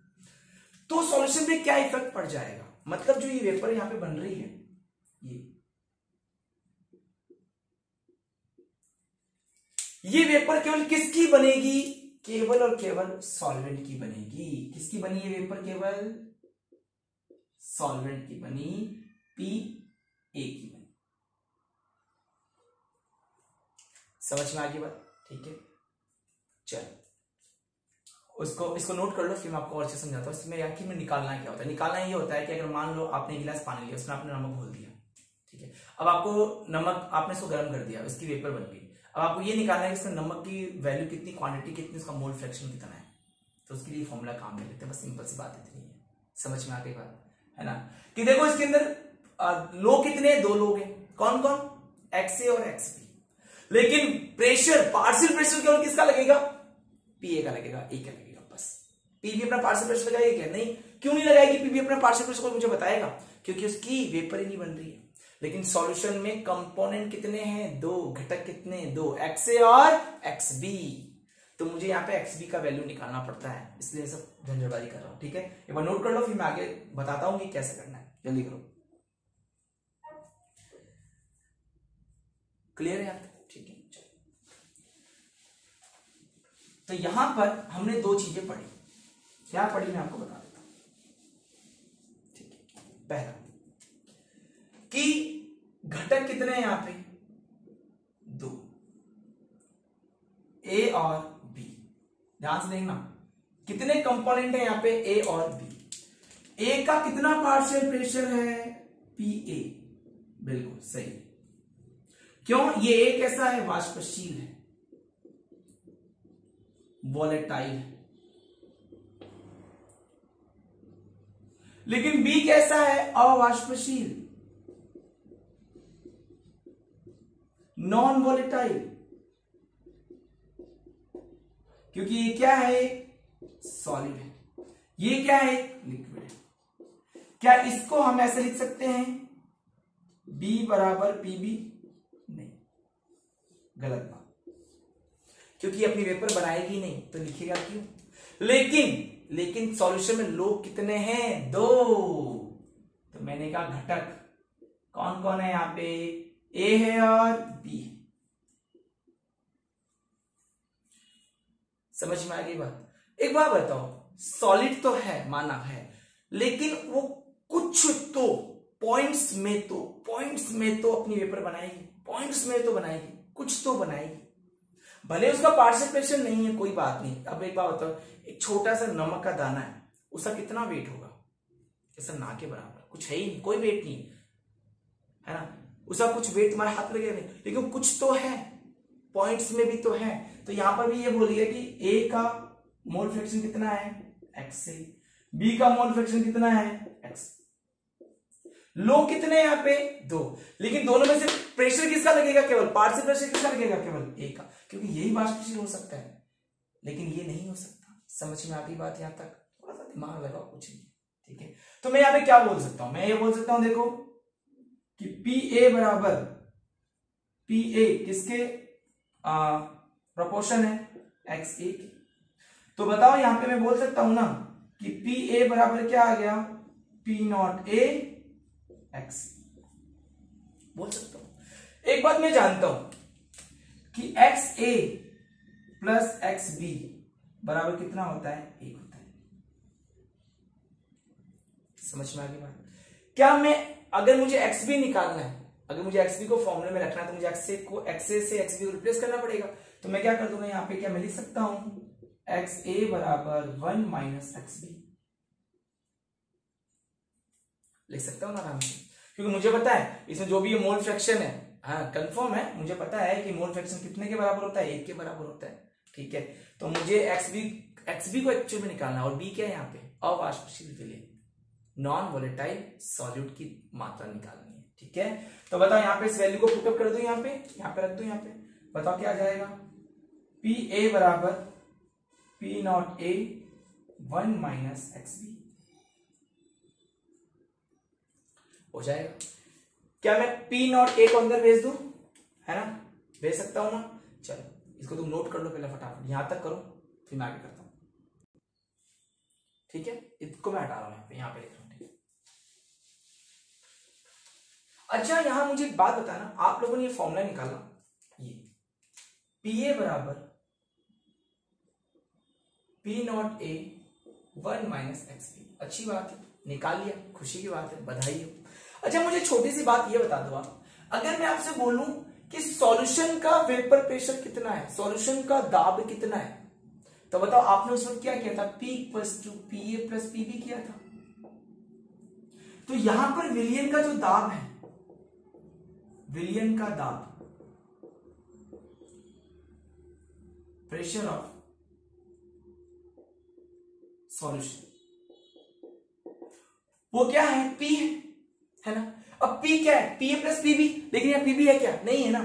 S1: तो सॉल्यूशन पे क्या इफेक्ट पड़ जाएगा? मतलब जो ये वेपर यहां पे बन रही है, ये वेपर केवल किसकी बनेगी? केवल और केवल सॉल्वेंट की बनेगी। किसकी बनी ये वेपर? केवल सॉल्वेंट की बनी, PA की बनी। समझ में आ गई बात? ठीक है, चलो इसको नोट कर लो, फिर मैं आपको और चीज समझाता हूं। इसमें आखिर में निकालना क्या होता है? निकालना ये होता है कि अगर मान लो आपने गिलास पानी लिया, उसमें आपने नमक घोल दिया, ठीक है, अब आपको नमक, आपने इसको गर्म कर दिया, उसकी वेपर बन गई। अब आपको ये निकालना है कि इसमें नमक की वैल्यू कितनी, क्वांटिटी कितनी, उसका मोल फ्रैक्शन कितना है, तो उसके लिए फॉर्मूला काम कर लेते हैं। बस सिंपल सी बात इतनी है, समझ में आ गई बात है ना? कि देखो इसके अंदर लोग कितने, 2 लोग हैं, कौन कौन? XA और XB। लेकिन प्रेशर, पार्शियल प्रेशर केवल किसका लगेगा? PA का लगेगा, A का लगेगा। बस PB अपना पार्शियल प्रेशर लगाएगी क्या? नहीं। क्यों नहीं लगाएगी PB अपना पार्शियल प्रेशर? कोई मुझे बताएगा? क्योंकि उसकी वेपर ही नहीं बन रही है। लेकिन सॉल्यूशन में कंपोनेंट कितने हैं? 2। घटक कितने? 2, XA और XB। तो मुझे यहाँ पे XB का वैल्यू निकालना पड़ता है, इसलिए सब झंझटबाजी कर रहा हूं। ठीक है, एक बार नोट कर लो, फिर मैं आगे बताता हूं कि कैसे करना है। जल्दी करो, क्लियर है यार? ठीक है, तो यहां पर हमने 2 चीजें पढ़ी। क्या पढ़ी मैं आपको बता देता हूं। ठीक है, पहला कि घटक कितने हैं यहां पे? 2, A और B। ध्यान से देखना, कितने कंपोनेंट है यहां पे? A और B। A का कितना पार्शियल प्रेशर है? PA। बिल्कुल सही। क्यों? ये A कैसा है? वाष्पशील है, वॉलेटाइल है। लेकिन B कैसा है? अवाष्पशील, नॉन वॉलेटाइल। क्योंकि ये क्या है? सॉलिड है। ये क्या है? लिक्विड है। क्या इसको हम ऐसे लिख सकते हैं B बराबर PB? नहीं, गलत बात, क्योंकि अपनी वेपर बनाएगी नहीं, तो लिखेगा क्यों? लेकिन सॉल्यूशन में लोग कितने हैं? 2। तो मैंने कहा घटक कौन कौन है यहां पे? A है और B। समझ में आ गई बात? एक बात बताओ, सॉलिड तो है, माना है, लेकिन वो कुछ तो पॉइंट्स में तो अपनी वेपर बनाएगी, पॉइंट्स में तो बनाएगी, कुछ तो बनाएगी। भले उसका पार्शियल फ्रैक्शन नहीं है, कोई बात नहीं। अब एक बात बताओ, एक छोटा सा नमक का दाना है, उसका कितना वेट होगा? ऐसा ना के बराबर, कुछ है ही नहीं, कोई वेट नहीं है ना। उसका कुछ वेट तुम्हारे हाथ में लगेगा नहीं, लेकिन कुछ तो है, पॉइंट्स में भी तो है। तो यहां पर भी ये बोलिए कि A का मोल फ्रैक्शन कितना है? XA। B का मोल फ्रैक्शन कितना है? X। लोग कितने हैं यहाँ पे? 2। लेकिन दोनों में से प्रेशर किसका लगेगा? केवल पार्शियल प्रेशर किसका लगेगा? केवल A का, क्योंकि यही वाष्पशील हो सकता है, लेकिन ये नहीं हो सकता। समझ में आती बात? यहां तक थोड़ा सा दिमाग लगाओ, कुछ नहीं। ठीक है, तो मैं यहाँ पे क्या बोल सकता हूं? मैं ये बोल सकता हूं, देखो कि PA बराबर PA किसके प्रोपोर्शन है? XA के। तो बताओ यहां पे मैं बोल सकता हूं ना कि PA बराबर क्या आ गया? P0A X। बोल सकता हूं। एक बात मैं जानता हूं कि XA प्लस XB बराबर कितना होता है, 1 होता है। समझ में आ गई बात? क्या मैं, अगर मुझे एक्स बी निकालना है, अगर मुझे एक्स बी को फॉर्मूले में रखना है, तो मुझे एक्स ए से एक्स बी को रिप्लेस करना पड़ेगा। तो मैं क्या कर दूंगा, यहाँ पे क्या मैं लिख सकता हूं, एक्स ए बराबर 1 माइनस एक्स बी लिख सकता हूं ना आराम से, क्योंकि मुझे पता है इसमें जो भी ये मोल फ्रैक्शन है, हाँ कंफर्म है, मुझे पता है कि मोल फ्रैक्शन कितने के बराबर होता है, 1 के बराबर होता है। ठीक है, तो मुझे एक्स बी को एक्चुअल में निकालना है, और बी क्या है यहाँ पे, अवाष्पशील विलयन, नॉन वोलेटाइल सॉल्यूट की मात्रा निकालनी है। ठीक है, तो बताओ यहाँ पे इस वैल्यू को पुटअप कर दो, यहाँ पे रख दो, यहाँ पे बताओ क्या आ जाएगा, पी ए बराबर P not A 1 minus X B हो जाएगा। क्या मैं पी नॉट ए को अंदर भेज दूं, है ना, भेज सकता हूं ना। चलो इसको तुम नोट कर लो पहले फटाफट, यहां तक करो फिर मैं आगे करता हूं। ठीक है, इसको मैं हटा रहा हूं, यहाँ पे लिख रहा हूं। ठीक है, अच्छा यहां मुझे एक बात बताना, आप लोगों ने ये फॉर्मूला निकाला, ये पी ए बराबर P not A 1 minus X B, अच्छी बात है, निकाल लिया, खुशी की बात है, बधाई हो। अच्छा मुझे छोटी सी बात ये बता दो आप, अगर मैं आपसे बोलूं कि सॉल्यूशन का वेपर प्रेशर कितना है, सॉल्यूशन का दाब कितना है, तो बताओ आपने उसमें क्या किया था, P equals to P A plus P B किया था। तो यहां पर विलियन का जो दाब है, विलियन का दाब, प्रेशर ऑफ सॉल्यूशन, वो क्या है, P है ना। अब P क्या है, P ए प्लस पी बी, लेकिन यहाँ पी बी है क्या, नहीं है ना,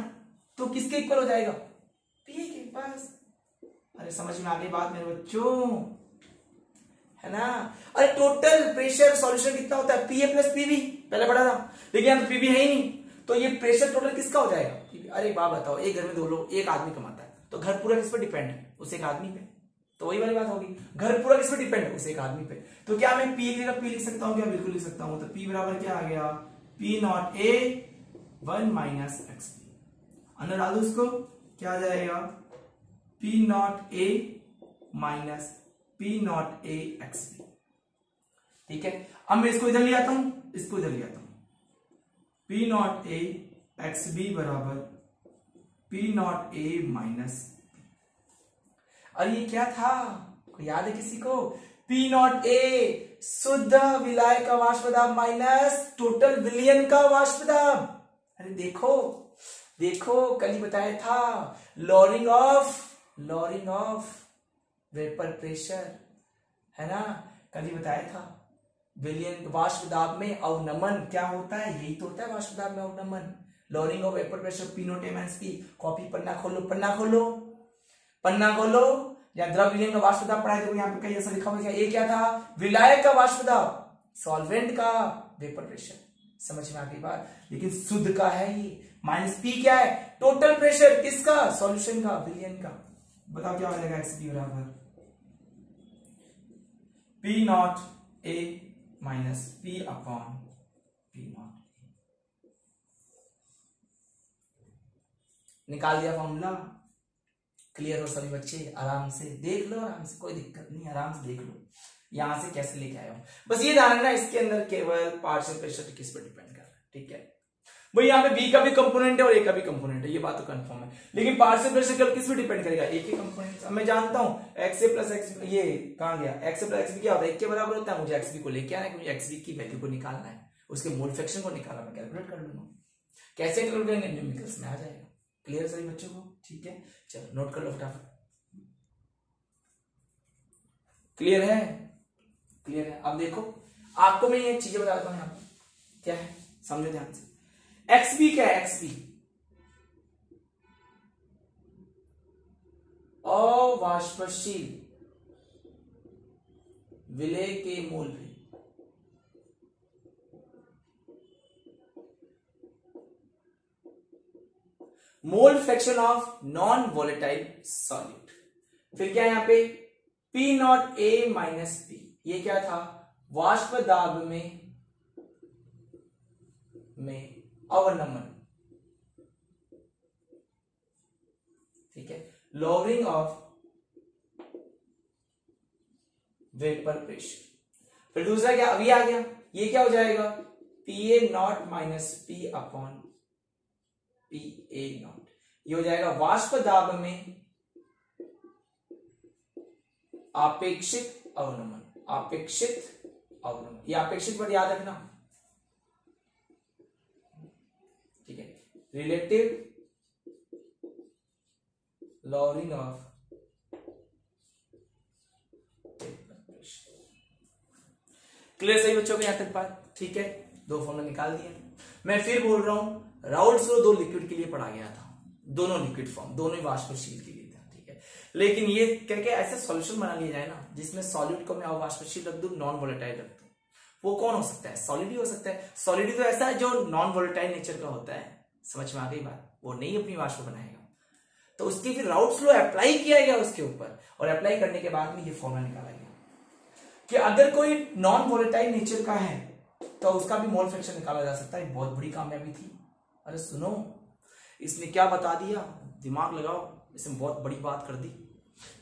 S1: तो किसके इक्वल हो जाएगा, P ए के पास। अरे समझ में आ गई बात मेरे बच्चों, है ना। अरे टोटल प्रेशर सॉल्यूशन कितना होता है, P A plus P B, पहले पढ़ा था, लेकिन यहाँ तो पी बी है ही नहीं, तो ये प्रेशर टोटल किसका हो जाएगा। अरे बात बताओ, एक घर में 2 लोग, एक आदमी कमाता है, तो घर पूरा किस पर डिपेंड है, उस एक आदमी पे, तो वही वाली बात होगी, घर पूरा किस पे डिपेंड है, उस एक आदमी पे। तो क्या मैं पी की जगह पी लिख सकता हूँ क्या, बिल्कुल लिख सकता हूँ। तो पी बराबर क्या आ गया, P not A 1 minus X B, अंदर डाल दो उसको, क्या आ जाएगा, P not A minus P not A X B. ठीक है, अब मैं इसको इधर ले आता हूं, इसको इधर ले आता हूं, P not A X B बराबर पी नॉट ए माइनस, और ये क्या था, याद है किसी को, पी नॉट ए शुद्ध विलाय का वाष्प दाब माइनस टोटल विलयन का वाष्प दाब। अरे देखो देखो, कल ही बताया था, लॉरिंग ऑफ वेपर प्रेशर, है ना, कल ही बताया था। विलयन वाष्प दाब में अवनमन क्या होता है, यही तो होता है वाष्प दाब में अवनमन, lowering of vapour pressure P not A minus P. Copy पन्ना खोलो, या द्रव विलयन का वाष्प दाब पढ़ाए, देखो यहाँ पे कहीं ऐसा लिखा हुआ है, ये क्या था, विलायक का वाष्प दाब, सॉल्वेंट का वेपर प्रेशर। समझ में आ गई बात, लेकिन शुद्ध का है ये, माइनस पी क्या है, टोटल प्रेशर किसका, सॉल्यूशन का, विलयन का। बताओ क्या हो जाएगा, एक्स बी बराबर P not A minus P upon P not. निकाल दिया फॉर्मूला, क्लियर हो सभी बच्चे, आराम से देख लो, आराम से, कोई दिक्कत नहीं, आराम से देख लो यहां से कैसे लेके आया हूं। बस ये ध्यान रखना, इसके अंदर केवल पार्शियल प्रेशर किस पर डिपेंड कर रहा है। ठीक है भाई, यहाँ पे बी का भी कंपोनेंट है और ए का भी कंपोनेंट है, ये बात तो कंफर्म है, लेकिन पार्शियल प्रेशर केवल किस पे डिपेंड करेगा, एक ही कंपोनेंट। अब मैं जानता हूं एक्स ए प्लस एक्स, ये कहां गया, एक्स ए प्लस एक्स बी क्या होता है, एक के बराबर होता है। मुझे एक्स बी को लेके आना है, क्योंकि एक्स बी की वैल्यू को निकालना है, उसके मोल फ्रैक्शन को निकालना, मैं कैलकुलेट कर लूंगा। कैसे कैलकुलेट करेंगे, न्यूमेरिकल्स में आ जाएगा। क्लियर सभी बच्चों को, ठीक है, चलो नोट कर लो फटाफट। क्लियर है, क्लियर है। अब देखो आपको मैं ये चीजें बताता हूं, यहाँ पर क्या है, समझो ध्यान से। एक्स बी क्या है, एक्स बी अवाष्पशील विलेय के मूल पे mole fraction of non volatile solute. फिर क्या है यहां पे, P not A minus P, ये क्या था, वाष्प दाब में अवनमन। ठीक है, लॉवरिंग ऑफ वेपर प्रेशर। फिर दूसरा क्या अभी आ गया, ये क्या हो जाएगा PA not minus P upon PA not, ये हो जाएगा वाष्प दाब में आपेक्षिक अवनमन। आपेक्षित अवनमन, ये आपेक्षिक वर्ड याद रखना, ठीक है। रिलेटिव लॉरिंग ऑफ क्लियर, सही बच्चों को यहां तक बात, ठीक है। दो फॉर्मूला निकाल दिए। मैं फिर बोल रहा हूं राउल्ट्स लॉ दो लिक्विड के लिए पढ़ा गया था, दोनों लिक्विड फॉर्म, दोनों ही वाष्पशील के लिए था, ठीक है। लेकिन ये कह के ऐसा सॉल्यूशन बना लिया जाए ना जिसमें सॉलिड को मैं अवाष्पशील रख दूं, नॉन वोलेटाइल रख दूं, वो कौन हो सकता है, सॉलिड ही हो सकता है। सॉलिड ही तो ऐसा है जो नॉन वोलेटाइल नेचर का होता है, समझ में आ गई बात, वो नहीं अपनी वाष्प बनाएगा। तो उसकी फिर राउल्ट्स लॉ अप्लाई किया गया उसके ऊपर, और अप्लाई करने के बाद में ये फॉर्मूला निकाला गया कि अगर कोई नॉन वोलेटाइल नेचर का है तो उसका भी मोल फ्रैक्शन निकाला जा सकता है। बहुत बड़ी कामयाबी थी। अरे सुनो, इसने क्या बता दिया, दिमाग लगाओ, इसने बहुत बड़ी बात कर दी।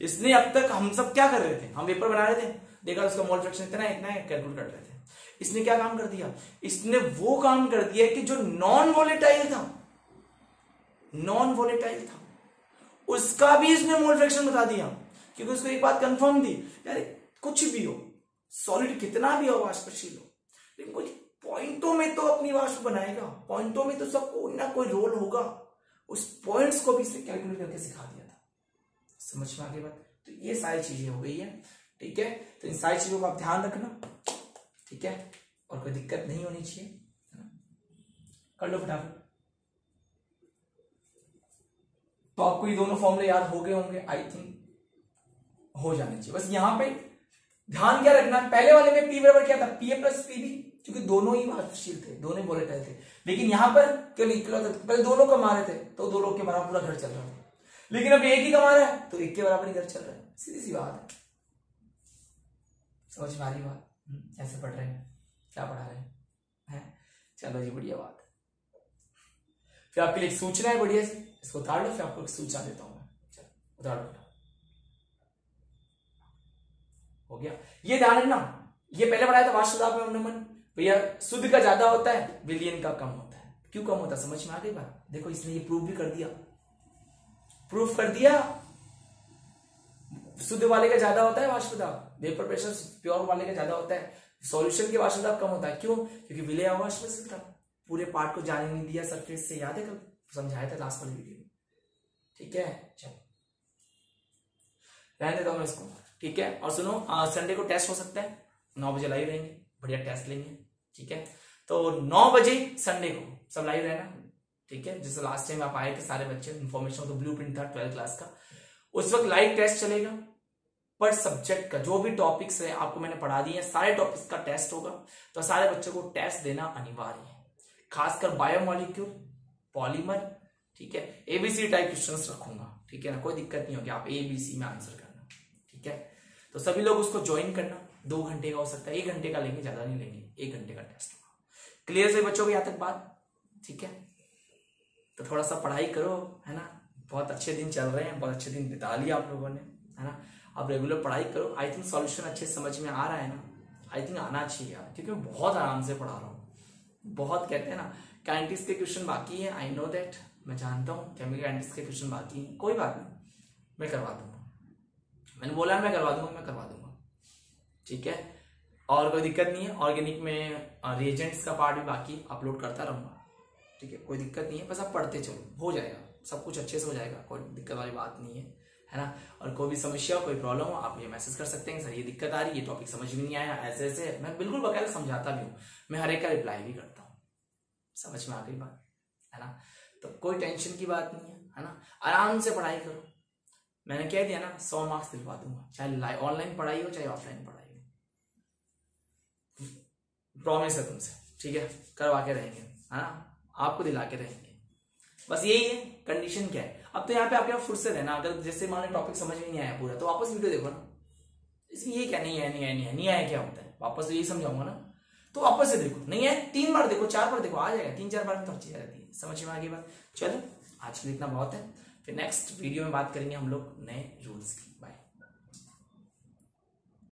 S1: इसने अब तक हम सब क्या कर रहे थे, हम पेपर बना रहे थे, देखा उसका मोल फ्रैक्शन इतना है कैलकुलेट कर रहे थे। इसने क्या काम कर दिया, इसने वो काम कर दिया कि जो नॉन वोलेटाइल था, नॉन वोलेटाइल था, उसका भी इसने मोल फ्रैक्शन बता दिया। क्योंकि उसको एक बात कंफर्म थी, यार कुछ भी हो, सॉलिड कितना भी अवाष्पशील हो, लेकिन कुछ पॉइंटों में तो अपनी वाष्प बनाएगा, पॉइंटों में तो सब कोई ना कोई रोल होगा। उस पॉइंट्स को भी इसने कैलकुलेट करके सिखा दिया था। समझ में आ गई बात। तो ये सारी चीजें हो गई है, ठीक है। तो इन सारी चीजों का आप ध्यान रखना, ठीक है, और कोई दिक्कत नहीं होनी चाहिए, कर लो फटाफट। तो आपको ये दोनों फॉर्मूले याद हो गए होंगे, आई थिंक हो जाने चाहिए। बस यहां पे ध्यान क्या रखना, पहले वाले में P बराबर क्या था, PA प्लस PB, क्योंकि दोनों ही वाष्पशील थे, दोनों ही वोलेटाइल थे। लेकिन यहां पर केवल इक्वल, पहले दो लोग कमा रहे थे तो दो लोग के बराबर पूरा घर चल रहा था, लेकिन अब एक ही कमा रहा है तो एक के बराबर ही घर चल रहा है। सीधी सी बात है, समझ में आ रही बात। ऐसे पढ़ रहे हैं, क्या पढ़ा रहे हैं, चलो जी बढ़िया बात। फिर आपके लिए एक सूचना है बढ़िया से, इसको उतार लो, फिर आपको एक सूचना देता हूं मैं, चलो उतार लो। हो गया, ये ध्यान रखना, ये पहले पढ़ाया था वाष्प दाब में अवनमन, भैया शुद्ध का ज्यादा होता है, विलयन का कम होता है। क्यों कम होता है, समझ में आ गई बात। देखो इसने ये प्रूफ भी कर दिया, प्रूफ कर दिया, शुद्ध वाले का ज्यादा होता है वाष्प दाब, वेपर प्रेशर प्योर वाले का ज्यादा होता है, सॉल्यूशन के वाष्प दाब कम होता है। क्यों, क्योंकि विलय अवाष्पशील था, पूरे पार्ट को जाने नहीं दिया सरफेस से, याद है कल समझाया था लास्ट वाली वीडियो में, ठीक है। चलो रहने देता हूं मैं इसको, ठीक है। और सुनो, संडे को टेस्ट हो सकता है, 9 बजे लाइव रहेंगे, बढ़िया टेस्ट लेंगे, ठीक है। तो 9 बजे संडे को सब लाइव रहना, ठीक है। जैसे लास्ट टाइम आप आए थे सारे बच्चे, इन्फॉर्मेशन तो ब्लूप्रिंट था 12th क्लास का, उस वक्त लाइव टेस्ट चलेगा। पर सब्जेक्ट का जो भी टॉपिक्स है आपको मैंने पढ़ा दिए, सारे टॉपिक्स का टेस्ट होगा, तो सारे बच्चों को टेस्ट देना अनिवार्य है, खासकर बायोमॉलिक्यूल, पॉलीमर, ठीक है। ABC टाइप क्वेश्चंस रखूंगा, ठीक है ना, कोई दिक्कत नहीं होगी, आप ABC में आंसर करना, ठीक है। तो सभी लोग उसको ज्वाइन करना, 2 घंटे का हो सकता है, 1 घंटे का लेंगे, ज्यादा नहीं लेंगे, 1 घंटे का टेस्ट होगा। क्लियर से बच्चों को यहाँ तक बात, ठीक है। तो थोड़ा सा पढ़ाई करो, है ना, बहुत अच्छे दिन चल रहे हैं, बहुत अच्छे दिन बिता लिया आप लोगों ने, है ना। आप रेगुलर पढ़ाई करो, आई थिंक सॉल्यूशन अच्छे समझ में आ रहा है ना, आई थिंक आना चाहिए यार, क्योंकि मैं बहुत आराम से पढ़ा रहा हूँ। बहुत कहते हैं ना काइनेटिक्स के क्वेश्चन बाकी है, आई नो दैट, मैं जानता हूँ केमिकल काइनेटिक्स के क्वेश्चन बाकी है, कोई बात नहीं, मैं करवा दूंगा, मैंने बोला मैं करवा दूंगा, मैं करवा दूंगा, ठीक है। और कोई दिक्कत नहीं है, ऑर्गेनिक में रिएजेंट्स का पार्ट भी बाकी अपलोड करता रहूंगा, ठीक है, कोई दिक्कत नहीं है, बस आप पढ़ते चलो, हो जाएगा सब कुछ अच्छे से हो जाएगा, कोई दिक्कत वाली बात नहीं है ना। और कोई भी समस्या हो, कोई प्रॉब्लम हो, आप मुझे मैसेज कर सकते हैं, सर ये दिक्कत आ रही है, ये टॉपिक समझ में नहीं आया, ऐसे ऐसे, मैं बिल्कुल बकायदा समझाता भी हूँ, मैं हर एक का रिप्लाई भी करता हूँ, समझ में आ गई बात, है ना। तो कोई टेंशन की बात नहीं है ना, आराम से पढ़ाई करो, मैंने कह दिया ना 100 मार्क्स दिलवा दूंगा, चाहे ऑनलाइन पढ़ाई हो चाहे ऑफलाइन पढ़ाई हो, प्रॉमिस है तुमसे, ठीक है, करवा के रहेंगे, है ना, आपको दिला के रहेंगे। बस यही है, कंडीशन क्या है। अब तो यहाँ पे आप यहाँ फुर्सत है ना, अगर जैसे मान लो टॉपिक समझ में नहीं आया पूरा, तो वापस वीडियो देखो ना, इसमें ये क्या नहीं आया क्या होता है, वापस तो यही समझाऊंगा ना, तो वापस से देखो, नहीं है 3 बार देखो, 4 बार देखो, आ जाएगा, 3-4 बार में तो अच्छी रहती है, समझ में आ गई बात। चलो आज के लिए इतना बहुत है, फिर नेक्स्ट वीडियो में बात करेंगे हम लोग नए रूल्स की। बाय।